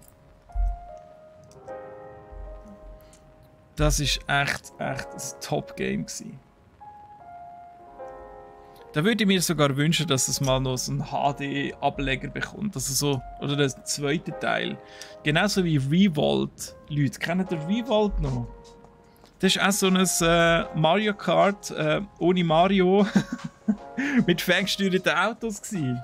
Das ist echt ein Top-Game gsi. Da würde ich mir sogar wünschen, dass es mal noch so einen HD-Ableger bekommt. Also so, oder der zweite Teil. Genauso wie Revolt. Leute, kennen ihr Revolt noch? Das ist auch so ein Mario Kart ohne Mario mit ferngesteuerten Autos gsi.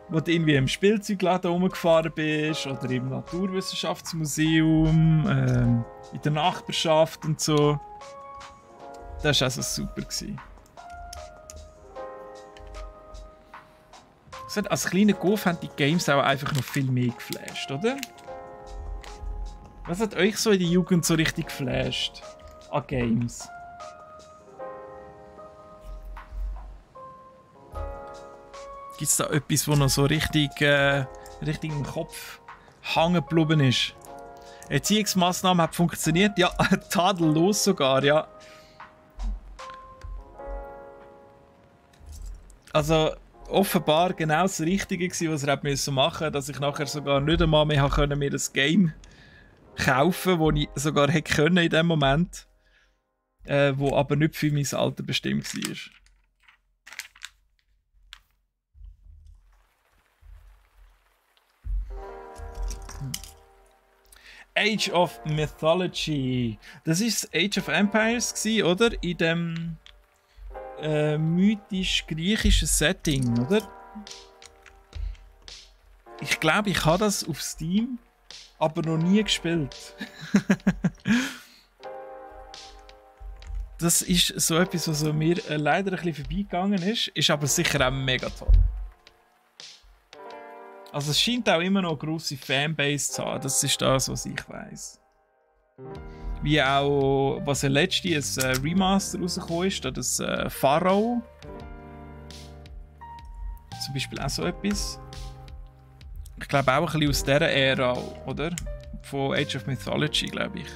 Wo du irgendwie im Spielzeugladen rumgefahren bist oder im Naturwissenschaftsmuseum, in der Nachbarschaft und so. Das war also super gsi. Als kleiner Golf haben die Games auch einfach noch viel mehr geflasht, oder? Was hat euch so in der Jugend so richtig geflasht an Games? Gibt es da etwas, wo noch so richtig im Kopf hängen geblieben ist? Erziehungsmaßnahmen hat funktioniert? Ja, tadellos sogar, ja. Also offenbar genau das Richtige gewesen, was er machen musste, dass ich nachher sogar nicht einmal mehr mir das Game kaufen, das ich sogar hätte können in dem Moment, wo aber nicht für mein Alter bestimmt war. Age of Mythology. Das ist Age of Empires gewesen, oder? In dem mythisch-griechischen Setting, oder? Ich glaube, ich habe das auf Steam, aber noch nie gespielt. Das ist so etwas, was mir leider ein bisschen vorbeigegangen ist aber sicher auch mega toll. Also es scheint auch immer noch eine grosse Fanbase zu haben, das ist das, was ich weiss. Wie auch, was ja letztens ein Remaster rausgekommen ist, das Pharaoh. Zum Beispiel auch so etwas. Ich glaube auch ein bisschen aus dieser Ära, oder? Von Age of Mythology, glaube ich.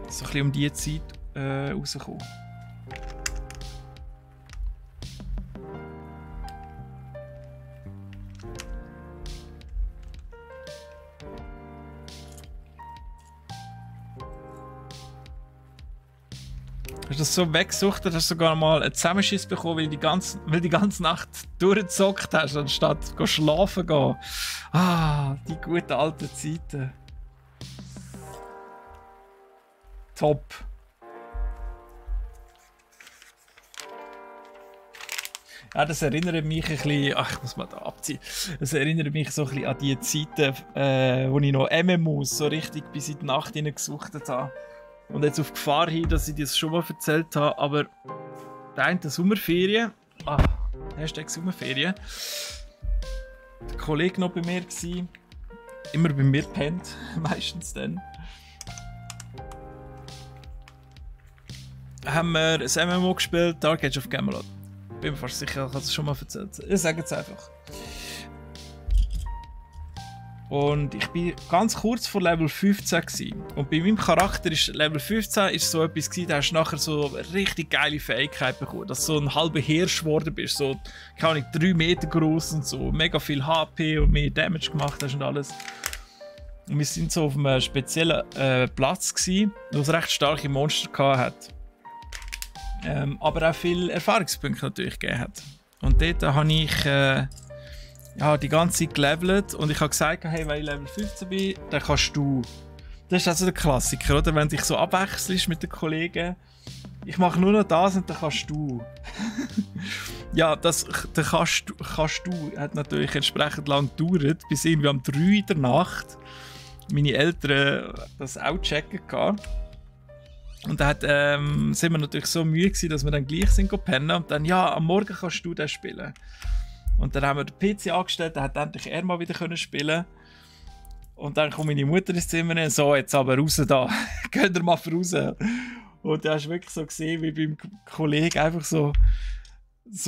So ein bisschen um diese Zeit rausgekommen. Hast du das so weggesucht, dass du sogar mal einen Zusammenschiss bekommen, weil du die ganze Nacht durchgezockt hast, anstatt schlafen gehen. Ah, die guten alten Zeiten. Top. Ja, das erinnert mich ein bisschen. Ach, ich muss mal da abziehen. Das erinnert mich so ein bisschen an die Zeiten, wo ich noch MMOs so richtig bis in die Nacht gesuchtet habe. Und jetzt auf Gefahr hin, dass ich das schon mal erzählt habe, aber der eine Sommerferien, Hashtag Sommerferien, der Kollege noch bei mir gsi, immer bei mir pennt, meistens dann. Haben wir ein MMO gespielt, Dark Age of Camelot. Bin mir fast sicher, ich habe es schon mal erzählt. Ich sage es einfach. Und ich bin ganz kurz vor Level 15 gewesen. Und bei meinem Charakter ist Level 15 ist so etwas gewesen, da hast du nachher so richtig geile Fähigkeit bekommen, dass du so ein halber Hirsch geworden bist, so, keine Ahnung, 3 Meter groß und so, mega viel HP und mehr Damage gemacht hast und alles. Und wir sind so auf einem speziellen Platz gewesen, wo es recht starke Monster gehabt hat. Aber auch viele Erfahrungspunkte natürlich gegeben hat. Und dort habe ich die ganze Zeit gelevelt und ich habe gesagt, hey, wenn ich Level 15 bin, dann kannst du. Das ist also der Klassiker, oder? Wenn du dich so abwechselst mit den Kollegen. Ich mache nur noch das und dann kannst du. Ja, das kannst du hat natürlich entsprechend lang gedauert, bis irgendwie um 3 in der Nacht meine Eltern das auch checken gehabt. Und dann sind wir natürlich so müde gewesen, dass wir dann gleich sind pennen und dann, ja, am Morgen kannst du das spielen. Und dann haben wir den PC angestellt, dann hat endlich er mal wieder spielen. Und dann kommt meine Mutter ins Zimmer rein, so, jetzt aber raus da, geht ihr mal raus. Und da hast du wirklich so gesehen, wie beim Kollegen einfach so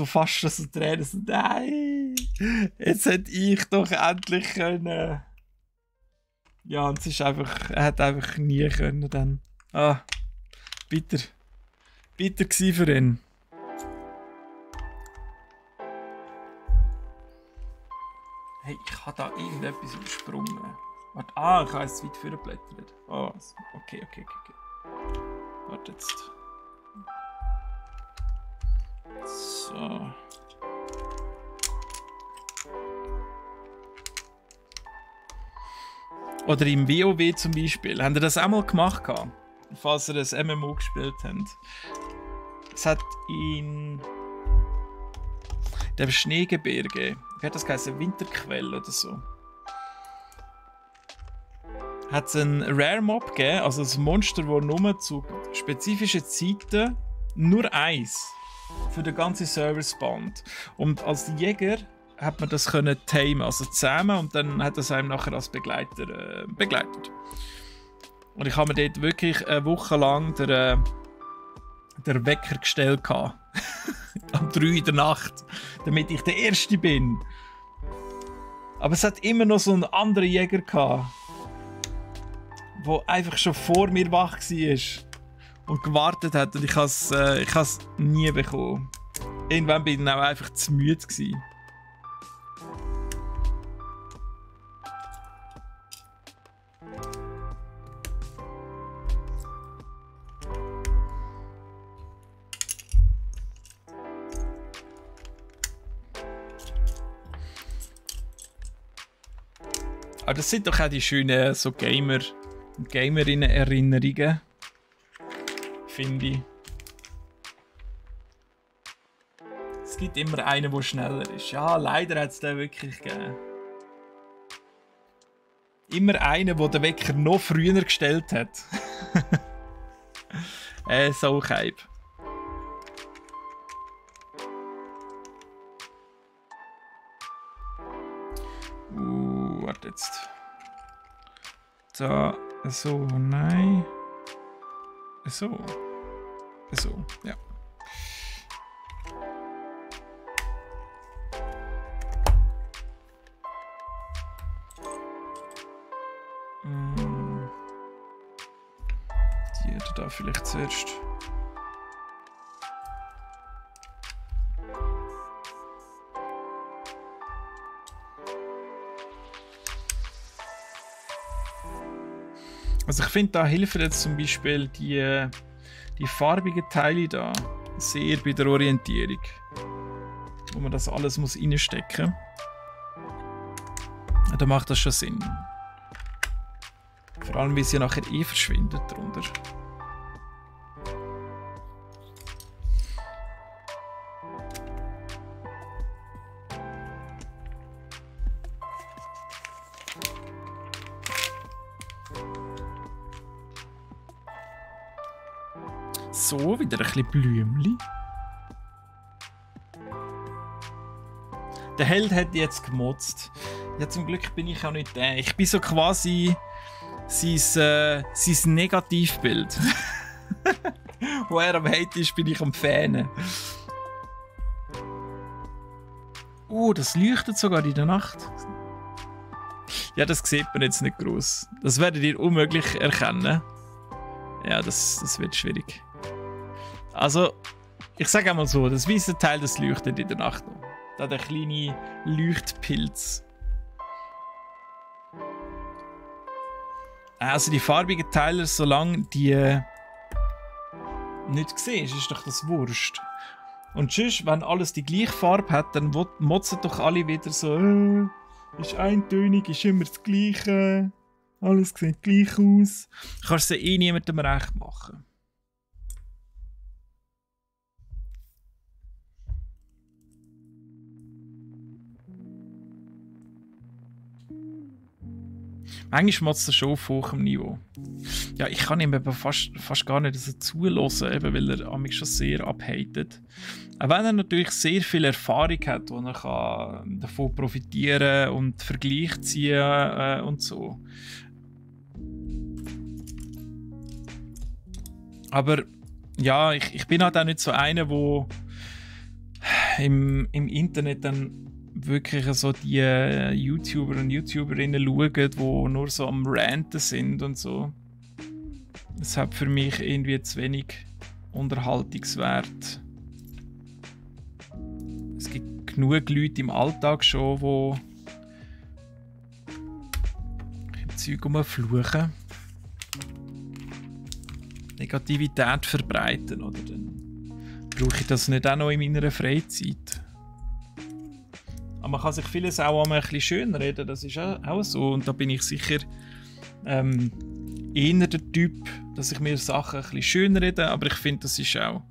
fast so Tränen, so, nein, jetzt hätte ich doch endlich können. Ja, und es ist einfach, er hat einfach nie können dann. Ah. Bitter gsi für ihn. Hey, ich habe da irgendetwas übersprungen. Warte, ich habe jetzt weit vorgeblättert. Oh, okay. Warte jetzt. So. Oder im WoW zum Beispiel. Habt ihr das auch mal gemacht? Falls ihr das MMO gespielt habt. Es hat in dem Schneegebirge, wie hat das geheißen, Winterquelle oder so, hat es einen Rare Mob gegeben, also ein Monster, das nur zu spezifischen Zeiten nur eins für den ganzen Server spawnt. Und als Jäger hat man das können tamen, also zähmen, und dann hat das einem nachher als Begleiter begleitet. Und ich habe mir dort wirklich eine Woche lang der Wecker gestellt gehabt. Am 3 in der Nacht, damit ich der Erste bin. Aber es hat immer noch so einen anderen Jäger gehabt, der einfach schon vor mir wach war und gewartet hat. Und ich habe es nie bekommen. Irgendwann bin ich auch einfach zu müde gewesen. Aber das sind doch auch die schönen so Gamerinnen-Erinnerungen, finde ich. Es gibt immer einen, der schneller ist. Ja, leider hat es den wirklich gegeben. Immer einen, der den Wecker noch früher gestellt hat. So Hype. Warte jetzt. Da, so, nein. So, ja. Die da vielleicht zuerst. Also ich finde, da helfen jetzt zum Beispiel die farbigen Teile da sehr bei der Orientierung. Wo man das alles muss reinstecken muss. Da macht das schon Sinn. Vor allem, wie sie nachher verschwindet drunter. So, wieder ein bisschen Blümchen. Der Held hat jetzt gemotzt. Ja, zum Glück bin ich auch nicht der. Ich bin so quasi sein Negativbild. Wo er am Hate ist, bin ich am Fähnen. Das leuchtet sogar in der Nacht. Ja, das sieht man jetzt nicht groß. Das werdet ihr unmöglich erkennen. Ja, das wird schwierig. Also, ich sage einmal so, das weiße Teil, das leuchtet in der Nacht noch. Da der kleine Leuchtpilz. Also die farbigen Teile, solange die nicht siehst, ist doch das Wurst. Und sonst, wenn alles die gleiche Farbe hat, dann motzen doch alle wieder so, ist eintönig, ist immer das Gleiche, alles sieht gleich aus. Kannst du niemandem recht machen. Manchmal motzt er schon auf hohem Niveau. Ja, ich kann ihm eben fast gar nicht so zuhören, eben weil er mich schon sehr abhatet. Auch wenn er natürlich sehr viel Erfahrung hat, wo er kann davon profitieren und Vergleich ziehen und so. Aber ja, ich bin halt auch nicht so einer, der im Internet dann wirklich so die YouTuber und YouTuberinnen schauen, die nur so am Ranten sind und so. Das hat für mich irgendwie zu wenig Unterhaltungswert. Es gibt genug Leute im Alltag schon, die im Zeug fluchen, Negativität verbreiten, oder? Dann brauche ich das nicht auch noch in meiner Freizeit. Aber man kann sich vieles auch einmal ein bisschen schöner reden, das ist auch so. Und da bin ich sicher eher der Typ, dass ich mir Sachen ein bisschen schöner rede, aber ich finde, das ist auch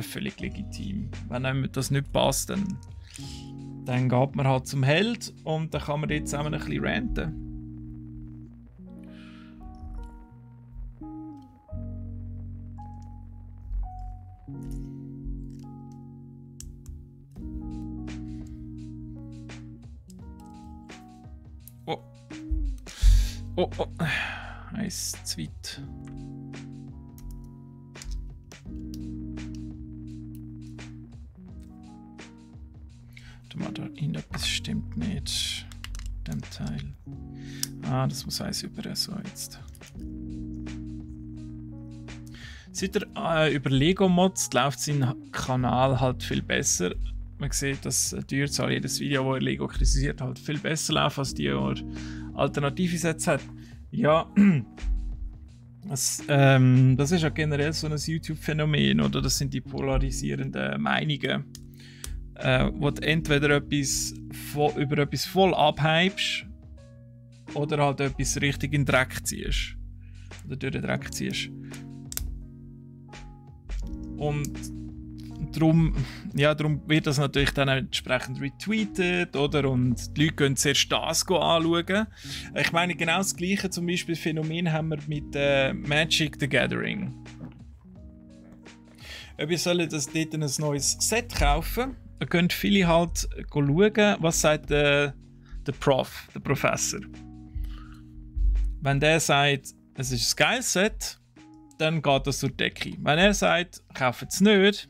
völlig legitim. Wenn einem das nicht passt, dann geht man halt zum Held und dann kann man jetzt zusammen ein bisschen ranten. Oh. Eins zu weit. Da irgendetwas stimmt nicht. Dem Teil. Das muss eins über so jetzt. Seit er über Lego modst, läuft sein Kanal halt viel besser. Man sieht, dass die Zahl jedes Video, wo er Lego kritisiert, halt viel besser läuft, als die, wo er alternative Sätze hat. Ja, das ist ja generell so ein YouTube-Phänomen, oder? Das sind die polarisierenden Meinungen, wo du entweder über etwas voll abhypst oder halt etwas richtig in den Dreck ziehst. Oder durch den Dreck ziehst. Und darum wird das natürlich dann entsprechend retweetet, oder? Und die Leute können zuerst das anschauen. Ich meine, genau das gleiche zum Beispiel Phänomen haben wir mit Magic the Gathering. Wir sollen dort ein neues Set kaufen. Da können viele halt schauen, was sagt der Professor. Wenn der sagt, es ist ein geiles Set, dann geht das durch die Decke. Wenn er sagt, kauft es nicht,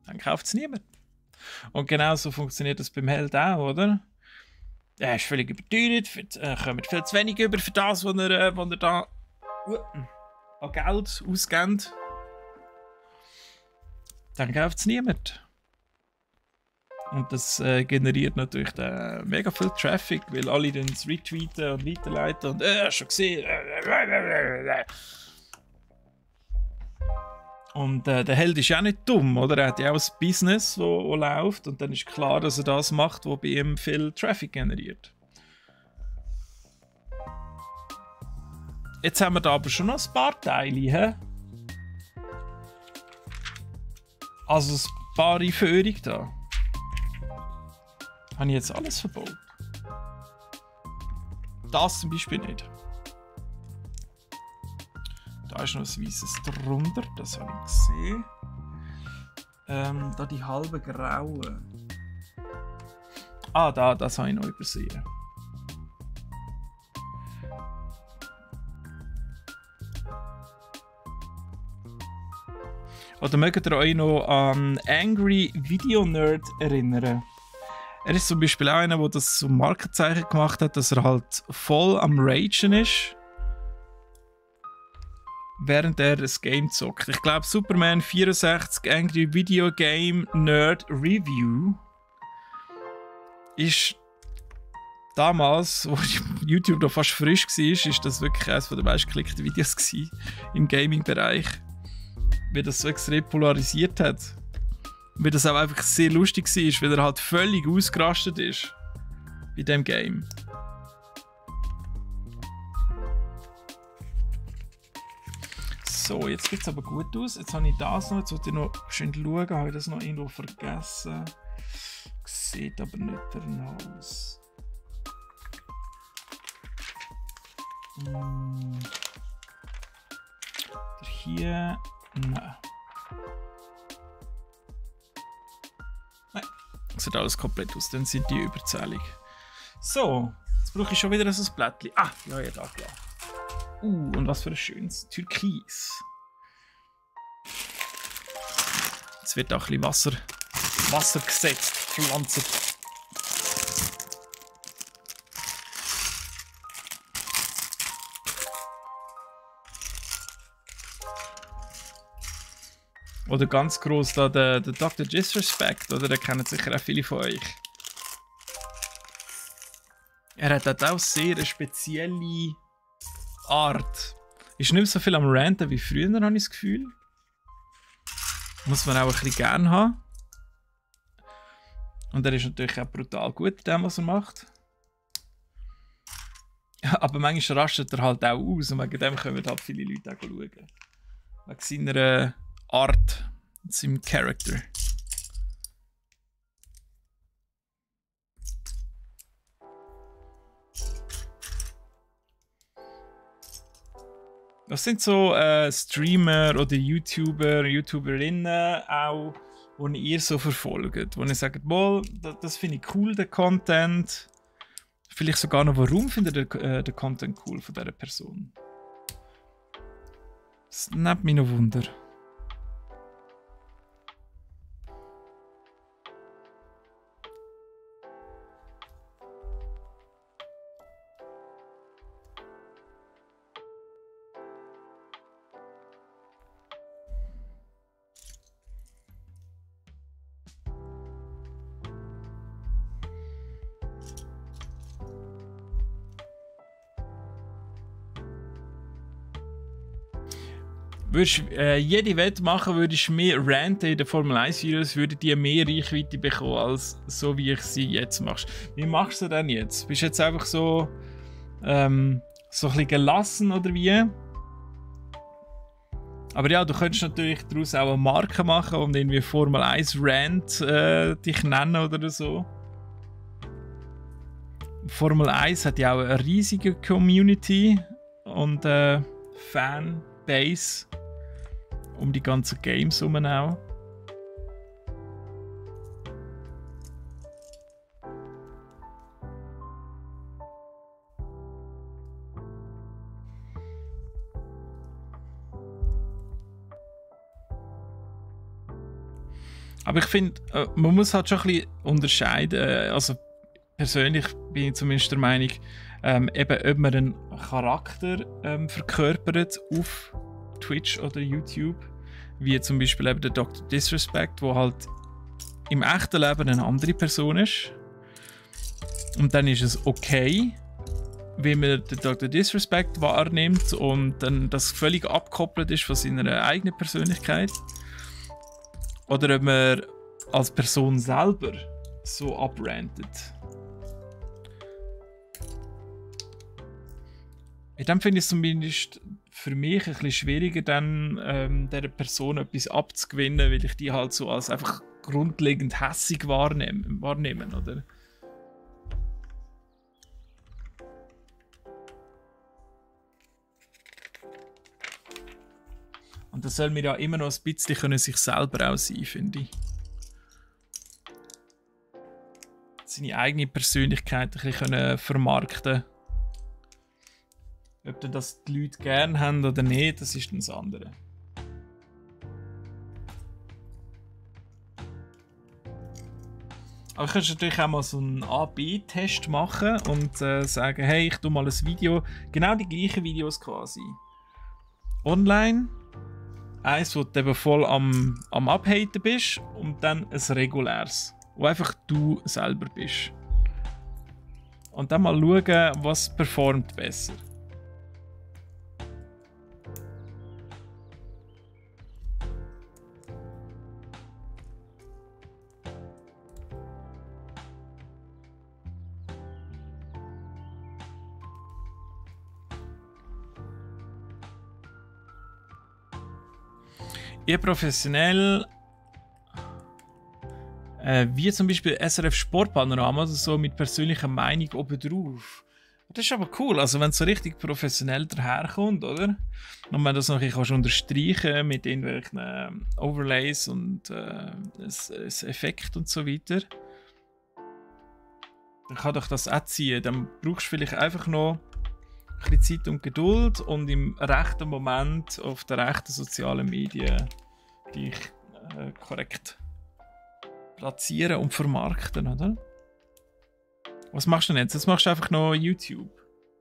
dann kauft es niemand. Und genauso funktioniert das beim Held auch, oder? Er ist völlig überteuert, kommt viel zu wenig über für das, was er da an Geld ausgibt. Dann kauft es niemand. Und das generiert natürlich mega viel Traffic, weil alle dann es retweeten und weiterleiten und schon gesehen. Und der Held ist ja nicht dumm, oder? Er hat ja auch ein Business, das läuft, und dann ist klar, dass er das macht, was bei ihm viel Traffic generiert. Jetzt haben wir da aber schon noch ein paar Teile, hä? Also ein paar Einführungen da. Habe ich jetzt alles verbaut? Das zum Beispiel nicht. Da ist noch ein weißes drunter, das habe ich gesehen. Da die halbe graue. Ah, das habe ich noch übersehen. Oder mögt ihr euch noch an Angry Video Nerd erinnern? Er ist zum Beispiel auch einer, der das zum Markenzeichen gemacht hat, dass er halt voll am Ragen ist, während er das Game zockt. Ich glaube, Superman 64 Angry Video Game Nerd Review ist damals, wo YouTube noch fast frisch war, ist das wirklich eines der meistgeklickten Videos gewesen im Gaming-Bereich. Wie das so extrem polarisiert hat. Weil das auch einfach sehr lustig war, weil er halt völlig ausgerastet ist bei diesem Game. So, jetzt sieht es aber gut aus. Jetzt habe ich das noch. Jetzt sollte ich noch schön schauen. Habe ich das noch irgendwo vergessen? Sieht aber nicht danach aus. Hier. Nein. Sieht alles komplett aus, dann sind die überzählig. So, jetzt brauche ich schon wieder so ein Blättchen. Ah, ja, da gelassen. Und was für ein schönes Türkis. Jetzt wird auch ein bisschen Wasser gesetzt, pflanzt. Oder ganz gross da der Dr. Disrespect, oder? Den kennen sicher auch viele von euch. Er hat halt auch sehr eine spezielle Art. Ist nicht mehr so viel am Ranten wie früher, habe ich das Gefühl. Muss man auch ein bisschen gerne haben. Und er ist natürlich auch brutal gut in dem, was er macht. Aber manchmal rastet er halt auch aus und wegen dem können halt viele Leute auch schauen. Wegen seiner Art, seinem Charakter. Was sind so Streamer oder YouTuberinnen auch, die ihr so verfolgt? Wo ihr sagt, das finde ich cool, den Content. Vielleicht sogar noch, warum findet ihr den Content cool von dieser Person? Das nimmt mich noch Wunder. Würdest jede Wette machen, würdest du mehr ranten in den Formel 1 Videos, würden die mehr Reichweite bekommen, als so wie ich sie jetzt mache. Wie machst du denn jetzt? Bist du jetzt einfach so so ein bisschen gelassen oder wie? Aber ja, du könntest natürlich daraus auch eine Marke machen und irgendwie Formel 1 Rant dich nennen oder so. Formel 1 hat ja auch eine riesige Community und Fanbase um die ganzen Games herum auch. Aber ich finde, man muss halt schon ein bisschen unterscheiden. Also persönlich bin ich zumindest der Meinung, eben, ob man einen Charakter verkörpert auf Twitch oder YouTube, wie zum Beispiel eben der Dr. Disrespect, wo halt im echten Leben eine andere Person ist. Und dann ist es okay, wie man den Dr. Disrespect wahrnimmt und dann das völlig abgekoppelt ist von seiner eigenen Persönlichkeit. Oder ob man als Person selber so abrantet. Dann finde ich es zumindest für mich ein bisschen schwieriger, dann dieser Person etwas abzugewinnen, weil ich die halt so als einfach grundlegend hässig wahrnehmen, oder? Und das soll mir ja immer noch ein bisschen sich selber auch sein, finde ich. seine eigene Persönlichkeit ein bisschen vermarkten können. Ob dann das die Leute gerne haben oder nicht, das ist dann das andere. Aber du kannst natürlich auch mal so einen A/B-Test machen und sagen, hey, ich tue mal ein Video, genau die gleichen Videos quasi. Online, eins, wo du eben voll am Abhaten bist und dann ein reguläres, wo einfach du selber bist. Und dann mal schauen, was performt besser. Ihr professionell, wie zum Beispiel SRF Sportpanorama, also so mit persönlicher Meinung oben drauf. Das ist aber cool, also wenn es so richtig professionell daherkommt, oder? Und man das noch ein bisschen unterstreichen mit irgendwelchen Overlays und das Effekt und so weiter. Dann kann doch das auch ziehen. Dann brauchst du vielleicht einfach noch ein bisschen Zeit und Geduld und im rechten Moment auf den rechten sozialen Medien dich korrekt platzieren und vermarkten, oder? Was machst du denn jetzt? Jetzt machst du einfach noch YouTube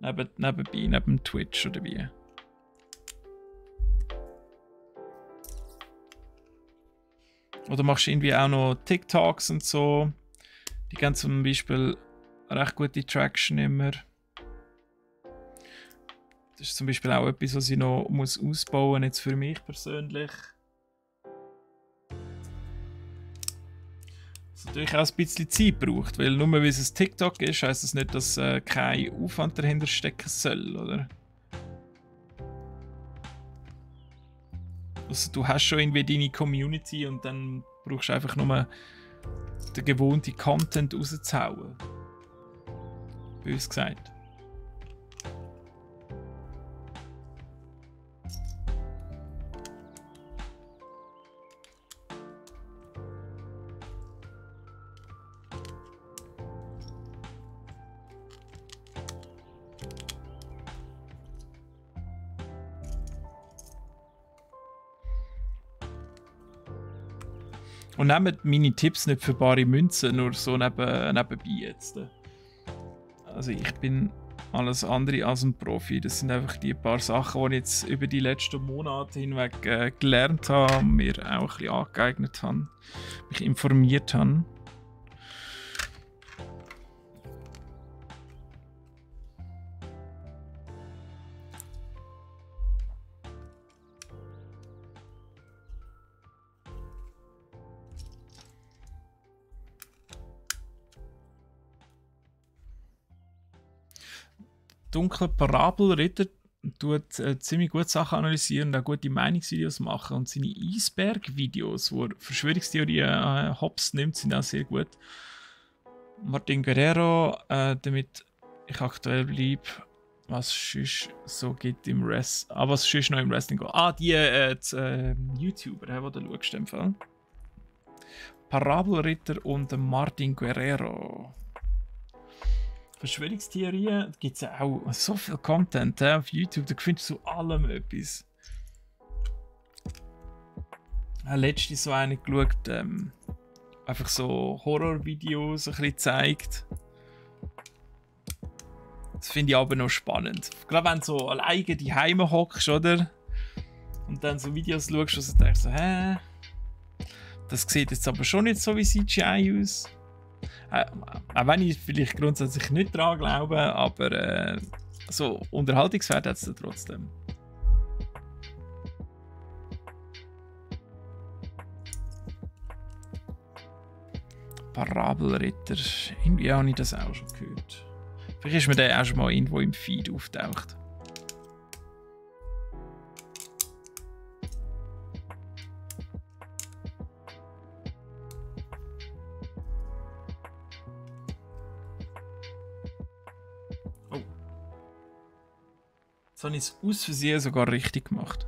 nebenbei, neben Twitch oder wie? Oder machst du irgendwie auch noch TikToks und so? Die geben zum Beispiel recht gute Traction immer. Das ist zum Beispiel auch etwas, was ich noch ausbauen muss, jetzt für mich persönlich. Was natürlich auch ein bisschen Zeit braucht, weil nur weil es ein TikTok ist, heisst das nicht, dass kein Aufwand dahinter stecken soll, oder? Also du hast schon irgendwie deine Community und dann brauchst du einfach nur den gewohnten Content rauszuhauen. Bös gesagt. Und nehmt meine Tipps nicht für bare Münze, nur so nebenbei jetzt. Also ich bin alles andere als ein Profi. Das sind einfach die paar Sachen, die ich jetzt über die letzten Monate hinweg gelernt habe, mir auch ein bisschen angeeignet habe, mich informiert habe. Dunkle Parabelritter tut ziemlich gute Sachen analysieren und auch gute Meinungsvideos machen. Und seine Eisberg-Videos, wo er Verschwörungstheorien hops nimmt, sind auch sehr gut. Martin Guerrero, damit ich aktuell bleibe, was sonst so gibt im Wrestling. Ah, was sonst noch im Wrestling geht. Ah, die YouTuber, die du schaust, im Fall. Parabelritter und Martin Guerrero. Verschwörungstheorien gibt es ja auch so viel Content auf YouTube, da findest du zu allem etwas. Ich habe letztens so einen geschaut, einfach so Horrorvideos ein bisschen gezeigt. Das finde ich aber noch spannend. Gerade wenn du so alleine die Heime hockst, oder? Und dann so Videos schaust, und du denkst so, hä? Das sieht jetzt aber schon nicht so wie CGI aus. Auch wenn ich vielleicht grundsätzlich nicht daran glaube, aber so Unterhaltungswert hat es trotzdem. Parabelritter, irgendwie habe ich das auch schon gehört. Vielleicht ist mir der auch schon mal irgendwo im Feed auftaucht. Jetzt habe ich es aus Versehen sogar richtig gemacht.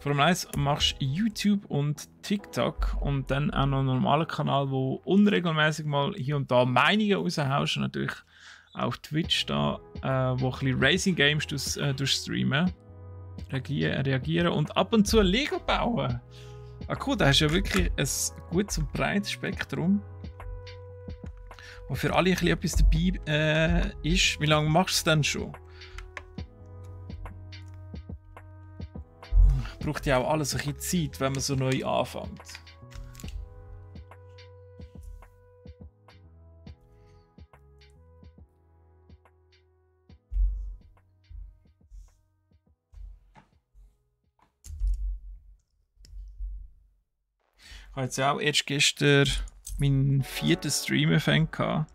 Formel 1 machst YouTube und TikTok und dann auch noch einen normalen Kanal, wo unregelmäßig mal hier und da Meinungen raushaust und natürlich auf Twitch da, wo ein bisschen Racing Games durchstreamen, reagieren und ab und zu Lego bauen. Ah cool, da hast du ja wirklich ein gutes und breites Spektrum. Und für alle ein bisschen etwas dabei ist. Wie lange machst du es denn schon? Braucht ja auch alles ein bisschen Zeit, wenn man so neu anfängt. Ich habe jetzt auch erst gestern meinen 4. Stream-Event gehabt.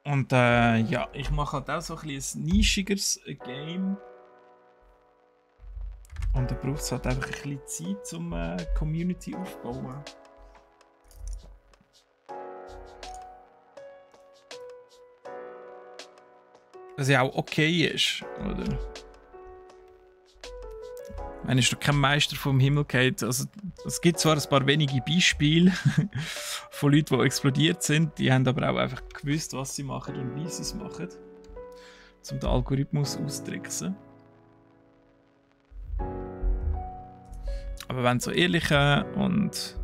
Und ja, ich mache halt auch so ein bisschen ein nischigeres Game. Und da braucht es halt einfach ein bisschen Zeit, um Community aufzubauen. Was ja auch okay ist, oder? Wenn ist noch kein Meister vom Himmel geht. Also, es gibt zwar ein paar wenige Beispiele von Leuten, die explodiert sind, die haben aber auch einfach gewusst, was sie machen und wie sie es machen, um den Algorithmus auszutricksen. Aber wenn du so ehrlichen und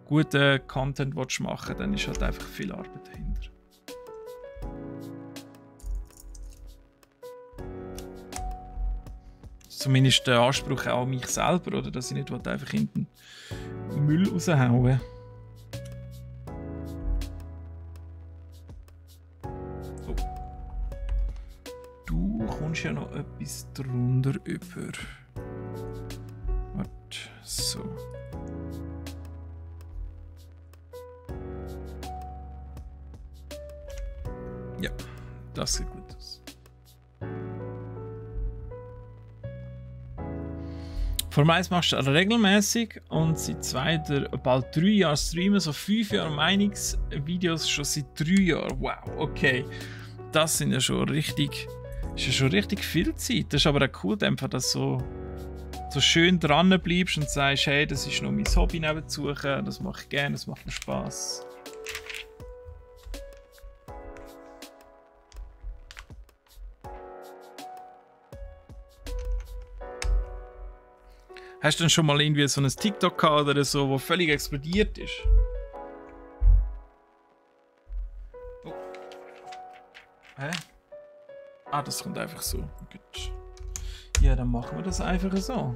guten Content machen willst, dann ist halt einfach viel Arbeit dahinter. Zumindest der Anspruch auch an mich selber, oder dass ich nicht einfach in den Müll raushauen. Oh. Du kommst ja noch etwas drunter über. Warte, so. Ja, das sieht gut aus. Formel 1 machst du regelmäßig und seit bald 3 Jahren streamen, so 5 Jahre Meinungsvideos schon seit 3 Jahren. Wow, okay. Das sind ja schon richtig, ist ja schon richtig viel Zeit. Das ist aber auch cool, dass du so schön dran bleibst und sagst, hey, das ist noch mein Hobby nebenzu, das mache ich gerne, das macht mir Spaß. Hast du denn schon mal irgendwie so ein TikTok gehabt oder so, wo völlig explodiert ist? Oh. Hä? Ah, das kommt einfach so. Gut. Ja, dann machen wir das einfach so.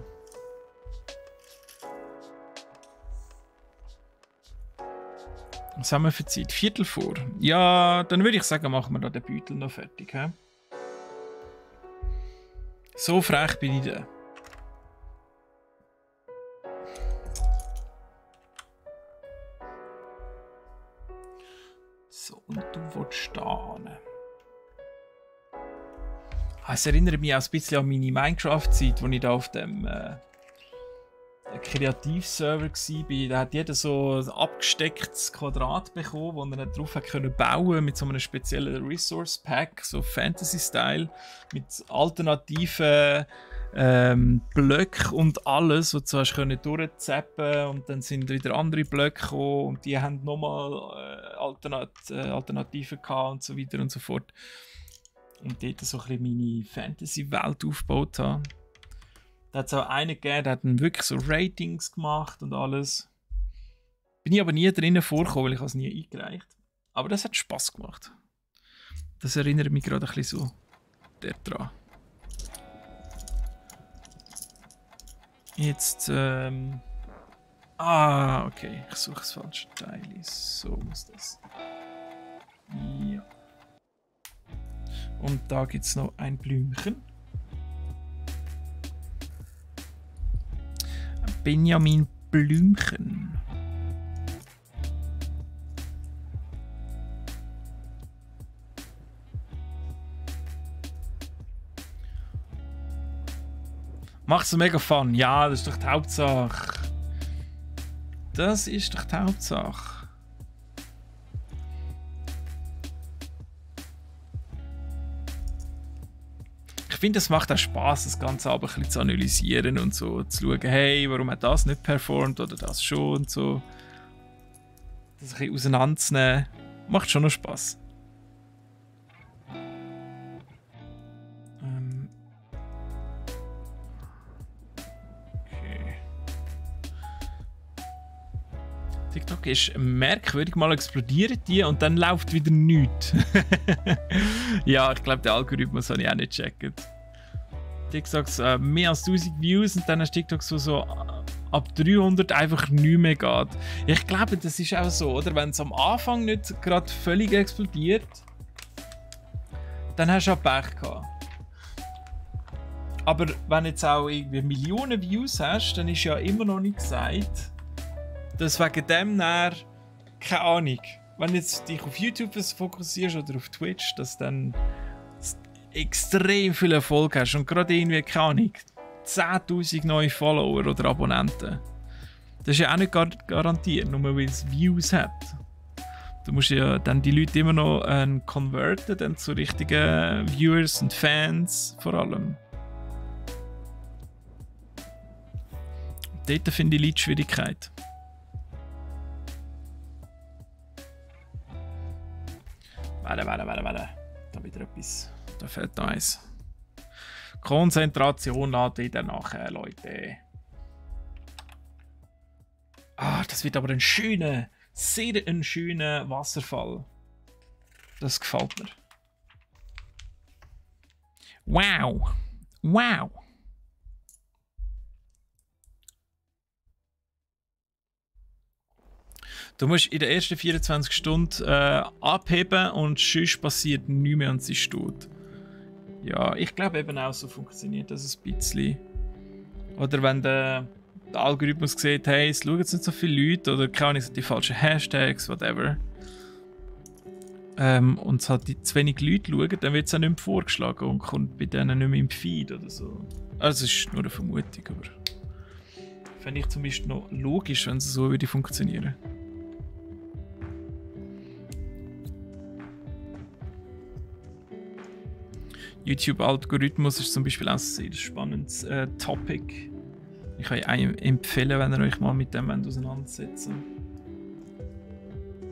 Was haben wir für Zeit? Viertel vor. Ja, dann würde ich sagen, machen wir da den Beutel noch fertig. He? So frech bin ich da. So, und du willst da hin. Es erinnert mich auch ein bisschen an meine Minecraft-Zeit, als ich da auf dem Kreativserver war. Da hat jeder so ein abgestecktes Quadrat bekommen, wo er drauf bauen konnte mit so einem speziellen Resource Pack, so Fantasy-Style, mit alternativen Blöcken und alles, wo du hast durchzappen und dann sind wieder andere Blöcke gekommen und die haben nochmal Alternativen gehabt und so weiter und so fort. Und dort so ein bisschen meine Fantasy-Welt aufgebaut habe. Da hat es auch einen gegeben, der hat dann wirklich so Ratings gemacht und alles. Bin ich aber nie drinnen vorgekommen, weil ich es nie eingereicht habe. Aber das hat Spass gemacht. Das erinnert mich gerade ein bisschen so daran. Jetzt, okay. Ich suche das falsche Teil. So muss das. Ja. Und da gibt es noch ein Blümchen. Benjamin Blümchen. Macht's mega Fun. Ja, das ist doch die Hauptsache. Das ist doch die Hauptsache. Ich finde, es macht auch Spaß, das Ganze aber ein bisschen zu analysieren und so zu schauen, hey, warum hat das nicht performt oder das schon und so. Das ein bisschen auseinanderzunehmen, macht schon noch Spaß. Okay. TikTok ist merkwürdig, mal explodieren die und dann läuft wieder nichts. Ja, ich glaube, den Algorithmus habe ich auch nicht gecheckt. TikToks mehr als 1000 Views und dann hast TikTok so ab 300 einfach nicht mehr geht. Ich glaube, das ist auch so, oder? Wenn es am Anfang nicht gerade völlig explodiert, dann hast du auch Pech gehabt. Aber wenn du jetzt auch irgendwie Millionen Views hast, dann ist ja immer noch nicht gesagt, dass wegen dem nachher, keine Ahnung, wenn du jetzt dich auf YouTube fokussierst oder auf Twitch, dass dann extrem viel Erfolg hast und gerade irgendwie, keine Ahnung, 10.000 neue Follower oder Abonnenten. Das ist ja auch nicht garantiert, nur weil es Views hat. Du musst ja dann die Leute immer noch converten dann zu richtigen Viewers und Fans vor allem. Dort finde ich die Schwierigkeit. Warte. Da wieder etwas. Da fehlt noch eins. Konzentration lädt wieder nachher, Leute. Ah, das wird aber ein schöner, sehr schöner Wasserfall. Das gefällt mir. Wow. Wow. Du musst in den ersten 24 Stunden abheben und sonst passiert nichts mehr und sie steht. Ja, ich glaube eben auch so funktioniert das ein bisschen. Oder wenn der Algorithmus sieht, hey, es schauen jetzt nicht so viele Leute oder keine Ahnung, die falschen Hashtags, whatever. Und es halt zu wenig Leute schauen, dann wird es auch nicht mehr vorgeschlagen und kommt bei denen nicht mehr im Feed oder so. Also es ist nur eine Vermutung, aber fände ich zumindest noch logisch, wenn es so würde funktionieren. YouTube-Algorithmus ist zum Beispiel auch ein sehr spannendes Topic. Ich kann euch empfehlen, wenn ihr euch mal mit dem auseinandersetzen wollt.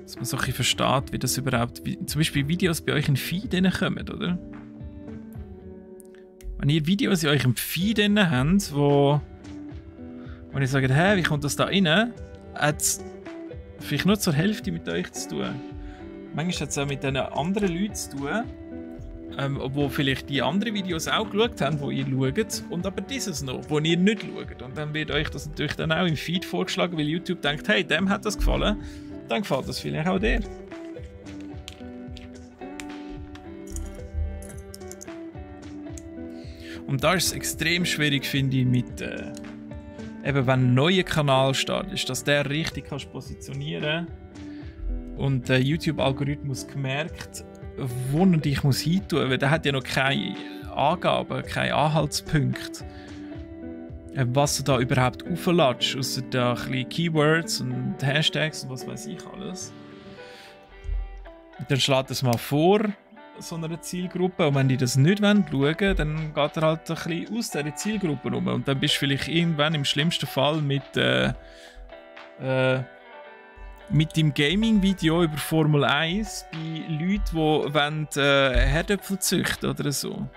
Dass man so ein bisschen versteht, wie das überhaupt... zum Beispiel Videos bei euch in Feed kommen, oder? Wenn ihr Videos in eurem Feed habt, wo ihr sagt, hä, wie kommt das da rein? Hat es vielleicht nur zur Hälfte mit euch zu tun. Manchmal hat es auch mit den anderen Leuten zu tun, wo vielleicht die anderen Videos auch geschaut haben, wo ihr schaut, und aber dieses noch, wo ihr nicht schaut. Und dann wird euch das natürlich dann auch im Feed vorgeschlagen, weil YouTube denkt, hey, dem hat das gefallen, dann gefällt das vielleicht auch dir. Und da ist es extrem schwierig, finde ich, mit eben wenn ein neuer Kanal startet, dass der richtig kannst positionieren und der YouTube-Algorithmus gemerkt, wo er dich muss hintun muss, weil der hat ja noch keine Angaben, keine Anhaltspunkte, was du da überhaupt aufladest, außer da ein bisschen Keywords und Hashtags und was weiß ich alles. Und dann schlägt es mal vor, so einer Zielgruppe, und wenn die das nicht schauen wollen, dann geht er halt ein bisschen aus dieser Zielgruppe rum und dann bist du vielleicht irgendwann im schlimmsten Fall mit dem Gaming-Video über Formel 1 bei Leuten, die Herdöpfel züchten oder so.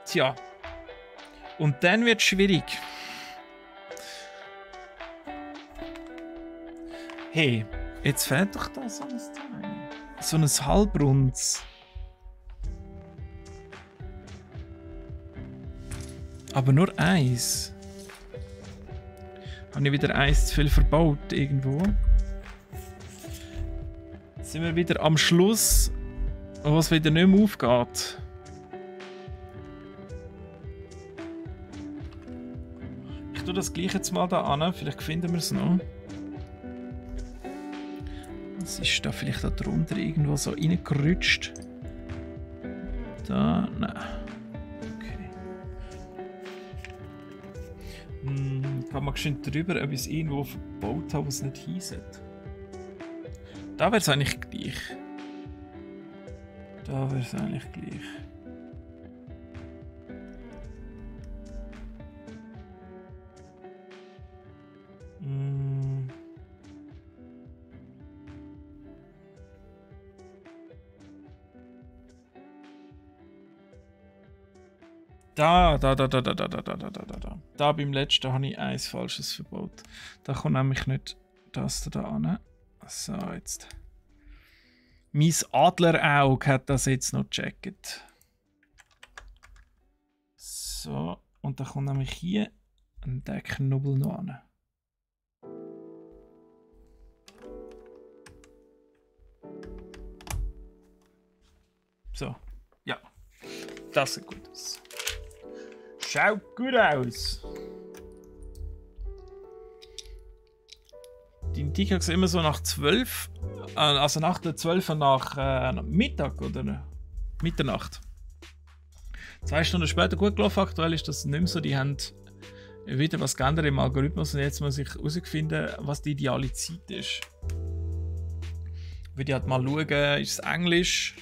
Tja. Und dann wird es schwierig. Hey, jetzt fehlt doch da so ein Teil. So ein Halbrunds. Aber nur eins. Habe ich wieder eins zu viel verbaut irgendwo? Jetzt sind wir wieder am Schluss, wo es wieder nicht mehr aufgeht. Ich tue das gleich jetzt mal da an, vielleicht finden wir es noch. Was ist da vielleicht da drunter irgendwo so reingerutscht? Da, nein. Kann man schön drüber, ob ich es irgendwo verbaut habe, was es nicht hinset. Da wäre es eigentlich gleich. Da wäre es eigentlich gleich. Da beim letzten habe ich eins falsches verbaut. Da kommt nämlich nicht das da an. So, jetzt. Mein Adlerauge hat das jetzt noch gecheckt. So, und da kommt nämlich hier der Knubbel noch an. So, ja. Das sieht gut aus. Schaut gut aus. Dein TikTok ist immer so nach 12, also nach der 12 und nach Mittag oder Mitternacht. 2 Stunden später gut gelaufen. Aktuell ist das nicht mehr so. Die haben wieder was geändert im Algorithmus und jetzt muss ich herausfinden, was die ideale Zeit ist. Ich würde halt mal schauen, ist es Englisch?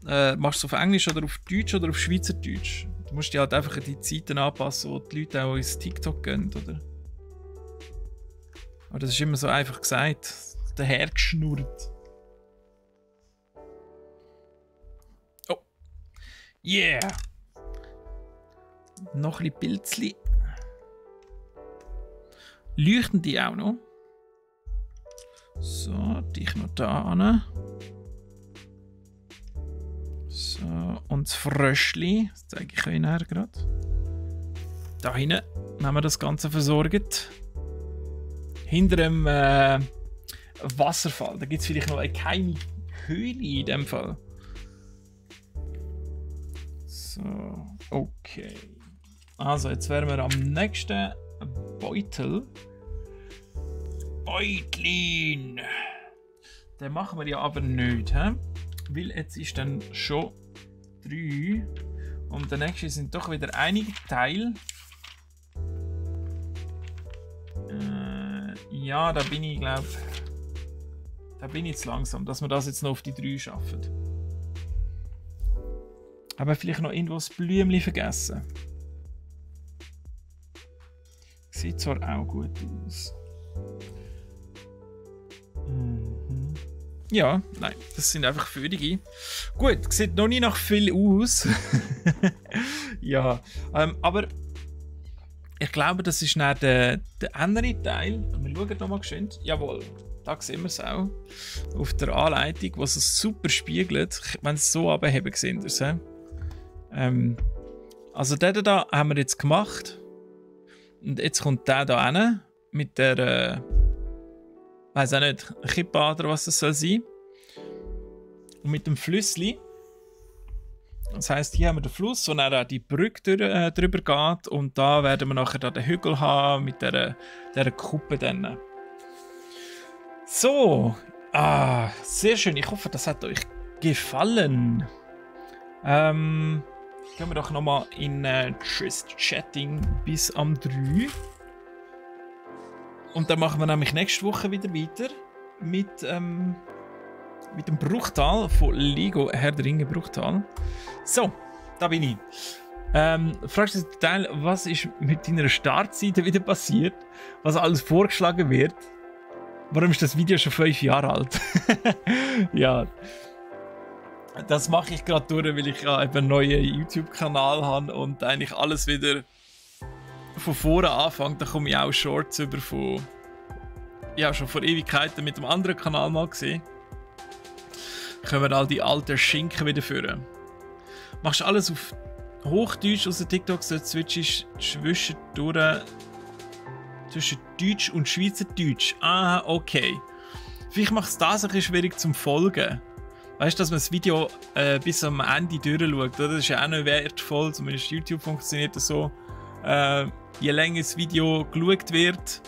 Machst du es auf Englisch oder auf Deutsch oder auf Schweizerdeutsch? Du musst dir halt einfach die Zeiten anpassen, wo die Leute auch ins TikTok gehen, oder? Aber das ist immer so einfach gesagt, dahergeschnurrt. Oh! Yeah! Noch ein bisschen Pilzli. Leuchten die auch noch? So, dich noch da an. So, und das Fröschli, das zeige ich euch nachher gerade. Da hinten haben wir das Ganze versorgt. Hinter dem Wasserfall, da gibt es vielleicht noch eine geheime Höhle in dem Fall. So, okay. Also, jetzt wären wir am nächsten Beutel. Beutlin! Den machen wir ja aber nicht, he? Weil jetzt ist dann schon 3 und der nächste sind doch wieder einige Teile. Ja, da bin ich, glaube da bin ich zu langsam, dass wir das jetzt noch auf die 3 schaffen. Aber vielleicht noch irgendwo das Blümchen vergessen. Sieht zwar auch gut aus. Ja, nein, das sind einfach Vögel. Gut, sieht noch nicht nach viel aus. Ja, aber ich glaube, das ist dann der andere Teil. Wir schauen nochmal geschwind. Jawohl, da sehen wir es auch. Auf der Anleitung, wo es super spiegelt. Wenn es so abheben, sehen wir es. Also den da haben wir jetzt gemacht. Und jetzt kommt der da hin mit der weiß auch nicht, Kippe oder was das soll sein. Und mit dem Flüssli. Das heisst, hier haben wir den Fluss, wo dann auch die Brücke drüber geht. Und da werden wir nachher den Hügel haben mit dieser Kuppe dann. So. Sehr schön. Ich hoffe, das hat euch gefallen. Gehen wir doch nochmal in Just Chatting bis am 3. Und dann machen wir nämlich nächste Woche wieder weiter mit dem Bruchtal von Lego Herr der Ringe Bruchtal. So, da bin ich. Fragst du Teil, was ist mit deiner Startseite wieder passiert? Was alles vorgeschlagen wird? Warum ist das Video schon 5 Jahre alt? Ja, das mache ich gerade durch, weil ich ja einen neuen YouTube-Kanal habe und eigentlich alles wieder von vorne anfängt. Da komme ich auch Shorts über von, ja, schon vor Ewigkeiten mit einem anderen Kanal mal gesehen. Können wir all die alten Schinken wieder führen. Machst du alles auf Hochdeutsch aus der TikTok, so switchst zwischen Deutsch und Schweizerdeutsch. Ah, okay. Vielleicht macht es das ein bisschen schwierig zum Folgen. Weißt du, dass man das Video bis am Ende durchschaut? Das ist ja auch nicht wertvoll, zumindest YouTube funktioniert das so. Je länger das Video geschaut wird,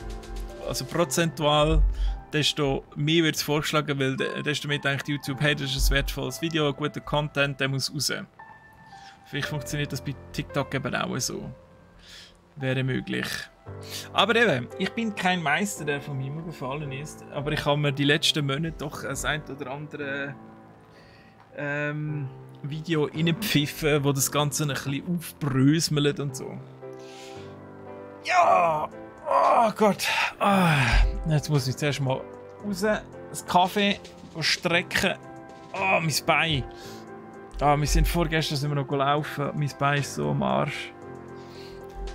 also prozentual, desto mehr wird es vorgeschlagen, weil desto mehr denkt YouTube, hey, das ist ein wertvolles Video, ein guter Content, der muss raus. Vielleicht funktioniert das bei TikTok eben auch so. Wäre möglich. Aber eben, ich bin kein Meister, der vom Himmel gefallen ist, aber ich habe mir die letzten Monate doch ein oder andere Video reingepfiffen, wo das Ganze ein bisschen aufbröselt und so. Ja! Oh Gott! Jetzt muss ich zuerst mal raus, das Kaffee strecken. Oh, mein Bein! Ah, wir sind vorgestern sind wir noch gelaufen. Mein Bein ist so am Arsch.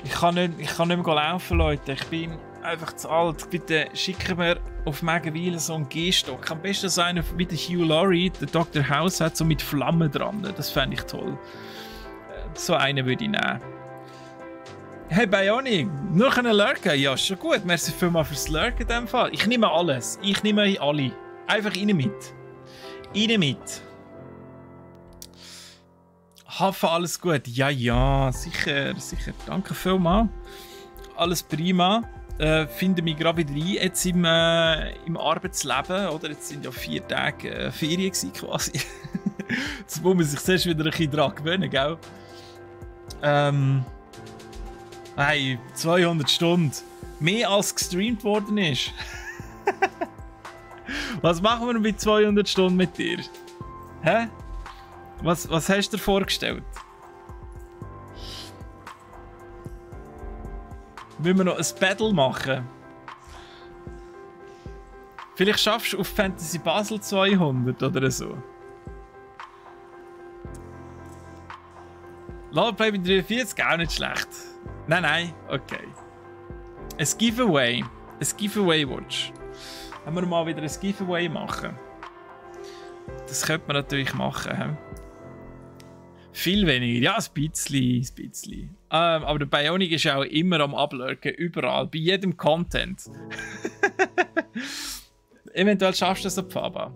Ich kann nicht mehr laufen, Leute. Ich bin einfach zu alt. Bitte schicken mir auf Megenweilen so einen Gehstock. Am besten so einen wie der Hugh Laurie, der Dr. House hat, so mit Flammen dran. Das fände ich toll. So einen würde ich nehmen. Hey Bionic, nur können lurken? Ja, schon gut. Merci vielmals fürs Lurken in dem Fall. Ich nehme alles. Ich nehme alle. Einfach rein mit. Rein mit. Hoffe, alles gut. Ja, ja, sicher, sicher. Danke vielmals. Alles prima. Finde mich gerade wieder ein jetzt im Arbeitsleben. Oder? Jetzt sind ja 4 Tage Ferien gewesen, quasi. Jetzt muss man sich selbst wieder ein bisschen daran gewöhnen, gell? Hey, 200 Stunden. Mehr als gestreamt worden ist. Was machen wir mit 200 Stunden mit dir? Hä? Was hast du dir vorgestellt? Wollen wir noch ein Battle machen? Vielleicht schaffst du auf Fantasy Basel 200 oder so. Lolplay mit 43, auch nicht schlecht. Nein, nein, okay. Ein Giveaway. Ein Giveaway-Watch. Wenn wir mal wieder ein Giveaway machen. Das könnte man natürlich machen. He? Viel weniger. Ja, ein bisschen. Aber der Bionic ist auch immer am Ablurken. Überall. Bei jedem Content. Eventuell schaffst du das auf Faba.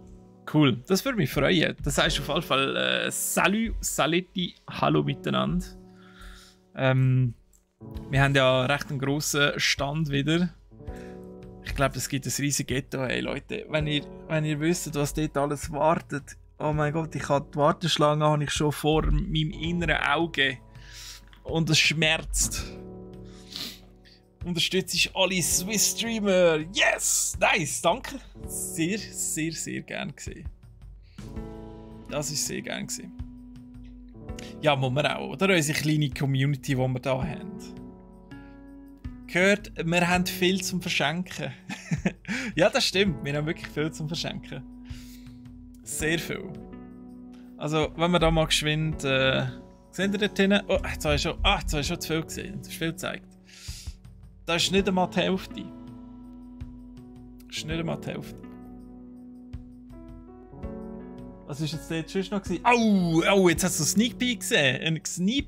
Cool. Das würde mich freuen. Das heißt auf jeden Fall Salut, Saletti, Hallo miteinander. Wir haben ja recht einen grossen Stand wieder. Ich glaube, es gibt ein riesiges Ghetto. Hey Leute, wenn ihr wisst, was dort alles wartet. Oh mein Gott, die Warteschlange habe ich schon vor meinem inneren Auge. Und es schmerzt. Unterstütze ich alle Swiss-Streamer. Yes! Nice, danke. Sehr, sehr, sehr gern gesehen. Das ist sehr gern gesehen. Ja, muss man auch, oder? Unsere kleine Community, die wir hier haben. Gehört, wir haben viel zum Verschenken. Ja, das stimmt. Wir haben wirklich viel zum Verschenken. Sehr viel. Also, wenn wir da mal geschwind... seht ihr dort hinten? Oh, jetzt habe ich schon zu viel gesehen. Das ist viel gezeigt. Das ist nicht einmal die Hälfte. Das ist nicht einmal die Hälfte. Was war jetzt dort schon noch? Oh, jetzt hast du einen Sneak Peek gesehen. Einen Sneak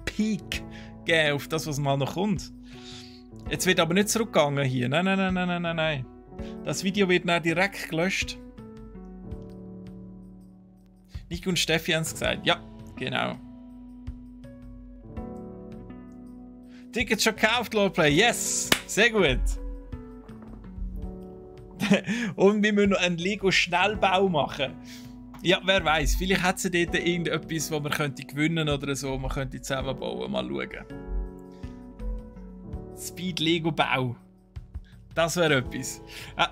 Peek gegeben auf das, was mal noch kommt. Jetzt wird aber nicht zurückgegangen hier. Nein. Das Video wird dann direkt gelöscht. Nico und Steffi haben es gesagt. Ja, genau. Tickets schon gekauft, Lolplay. Yes! Sehr gut. Und wir müssen noch einen Lego-Schnellbau machen. Ja, wer weiß. Vielleicht hat sie dort irgendetwas, wo man könnte gewinnen oder so. Man könnte zusammenbauen. Mal schauen. Speed-Lego-Bau. Das wäre etwas.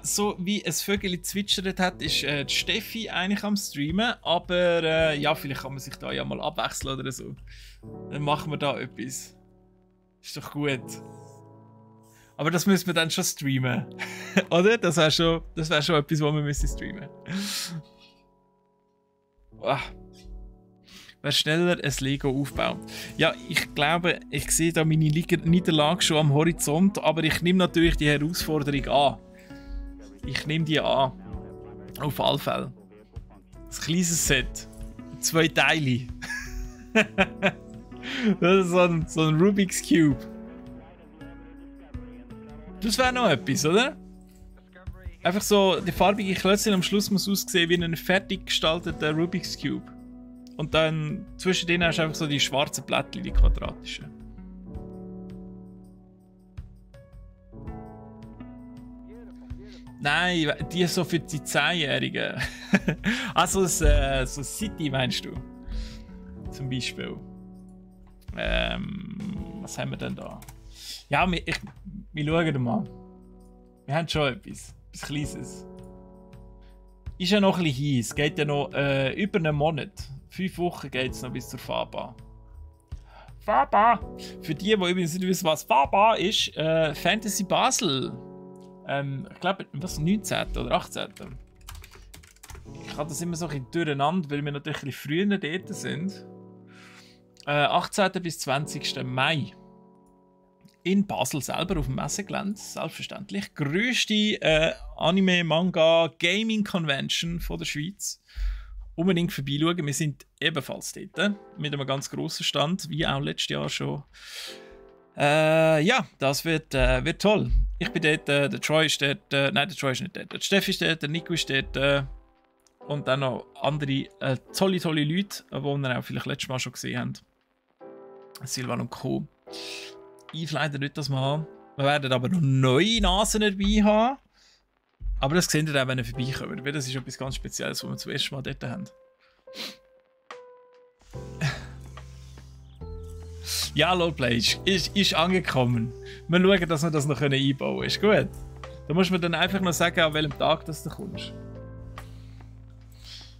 So wie ein Vögel zwitschert hat, ist die Steffi eigentlich am Streamen. Aber ja, vielleicht kann man sich da ja mal abwechseln oder so. Dann machen wir da etwas. Ist doch gut. Aber das müssen wir dann schon streamen. Oder? Das wäre schon etwas, was wir müssen streamen. Wer schneller ein Lego aufbaut. Ja, ich glaube, ich sehe da meine Niederlage schon am Horizont, aber ich nehme natürlich die Herausforderung an. Ich nehme die an. Auf alle Fälle. Ein kleines Set. 2 Teile. Das ist so ein Rubik's Cube. Das wäre noch etwas, oder? Einfach so, die farbige Klötzchen am Schluss muss aussehen wie ein fertig gestalteter Rubik's Cube. Und dann zwischen denen hast du einfach so die schwarzen Blättchen, die quadratischen. Nein, die so für die 10-Jährigen. Also so City meinst du? Zum Beispiel. Was haben wir denn da? Ja, wir schauen mal. Wir haben schon etwas Kleines. Ist ja noch ein bisschen hin. Es geht ja noch über einen Monat. 5 Wochen geht es noch bis zur Faba. Faba! Für die übrigens nicht wissen, was Faba ist, Fantasy Basel. Ich glaube, was 19. oder 18. Ich Ich habe das immer so ein bisschen durcheinander, weil wir natürlich ein bisschen früher dort sind. 18. bis 20. Mai. In Basel selber auf dem Messegelände, selbstverständlich. Grösste Anime, Manga, Gaming Convention von der Schweiz. Unbedingt vorbeischauen. Wir sind ebenfalls dort mit einem ganz grossen Stand, wie auch letztes Jahr schon. Ja, das wird toll. Ich bin dort, der Troy ist dort, nein, der Troy ist nicht dort. Der Steffi ist dort, der Nico ist dort und dann noch andere tolle Leute, die ihr auch vielleicht letztes Mal schon gesehen habt. Silvan und Co. Ich leider nicht das mal. Wir werden aber noch neue Nasen dabei haben. Aber das seht ihr auch, wenn ihr vorbeikommt. Weil das ist etwas ganz Spezielles, was wir zum ersten Mal dort haben. Ja, Lowplay ist angekommen. Wir schauen, dass wir das noch einbauen können. Ist gut. Da muss man dann einfach noch sagen, an welchem Tag das du kommst.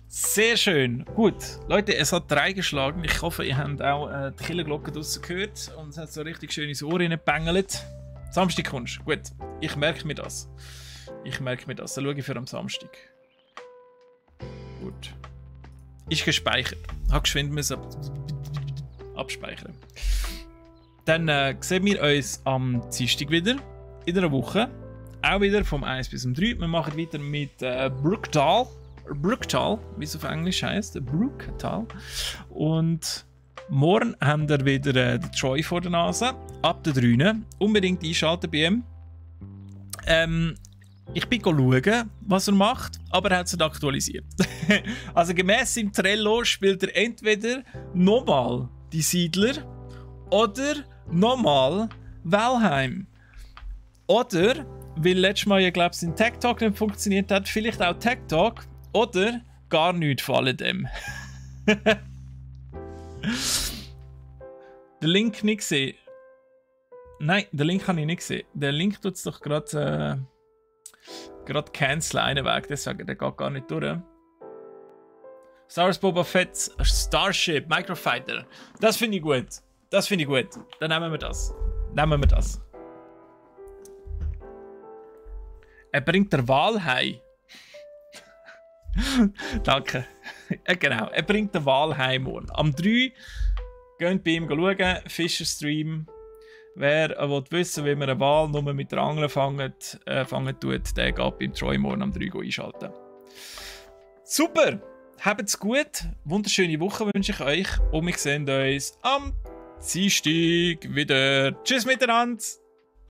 Sehr schön. Gut. Leute, es hat 3 geschlagen. Ich hoffe, ihr habt auch die Killerglocke draussen gehört. Und es hat so richtig schön ins Ohr reingepengelt. Samstag kommst. Gut. Ich merke mir das. Dann schaue ich für am Samstag. Gut. Ist gespeichert. Habe geschwind müssen abspeichern. Dann sehen wir uns am Dienstag wieder. In einer Woche. Auch wieder vom 1 bis zum 3. Wir machen weiter mit Brooktal, wie es auf Englisch heisst. Brooktal. Und morgen haben wir wieder den Troy vor der Nase. Ab der 3. Unbedingt einschalten bei ihm. Ich bin schauen, was er macht, aber er hat es nicht aktualisiert. Also gemäss im Trello spielt er entweder nochmal die Siedler oder nochmal Valheim. Oder, weil letztes Mal, ich glaube, sein Tech Talk nicht funktioniert hat, vielleicht auch Tech Talk oder gar nichts von alledem. Den Link nicht gesehen. Nein, den Link habe ich nicht gesehen. Der Link tut es doch gerade canceln einen Weg, deswegen der geht gar nicht durch. Star Wars Boba Fett Starship Microfighter. Das finde ich gut. Dann nehmen wir das. Er bringt der Walhai. Danke. Genau, er bringt den Walhai morgen. Am 3 geht bei ihm schauen. Fischer Stream. Wer will wissen, wie man einen Wal nur mit der Angel fangen tut, der geht beim Troy morgen am 3 einschalten. Super! Habt's gut, wunderschöne Woche wünsche ich euch und wir sehen uns am Dienstag wieder. Tschüss miteinander!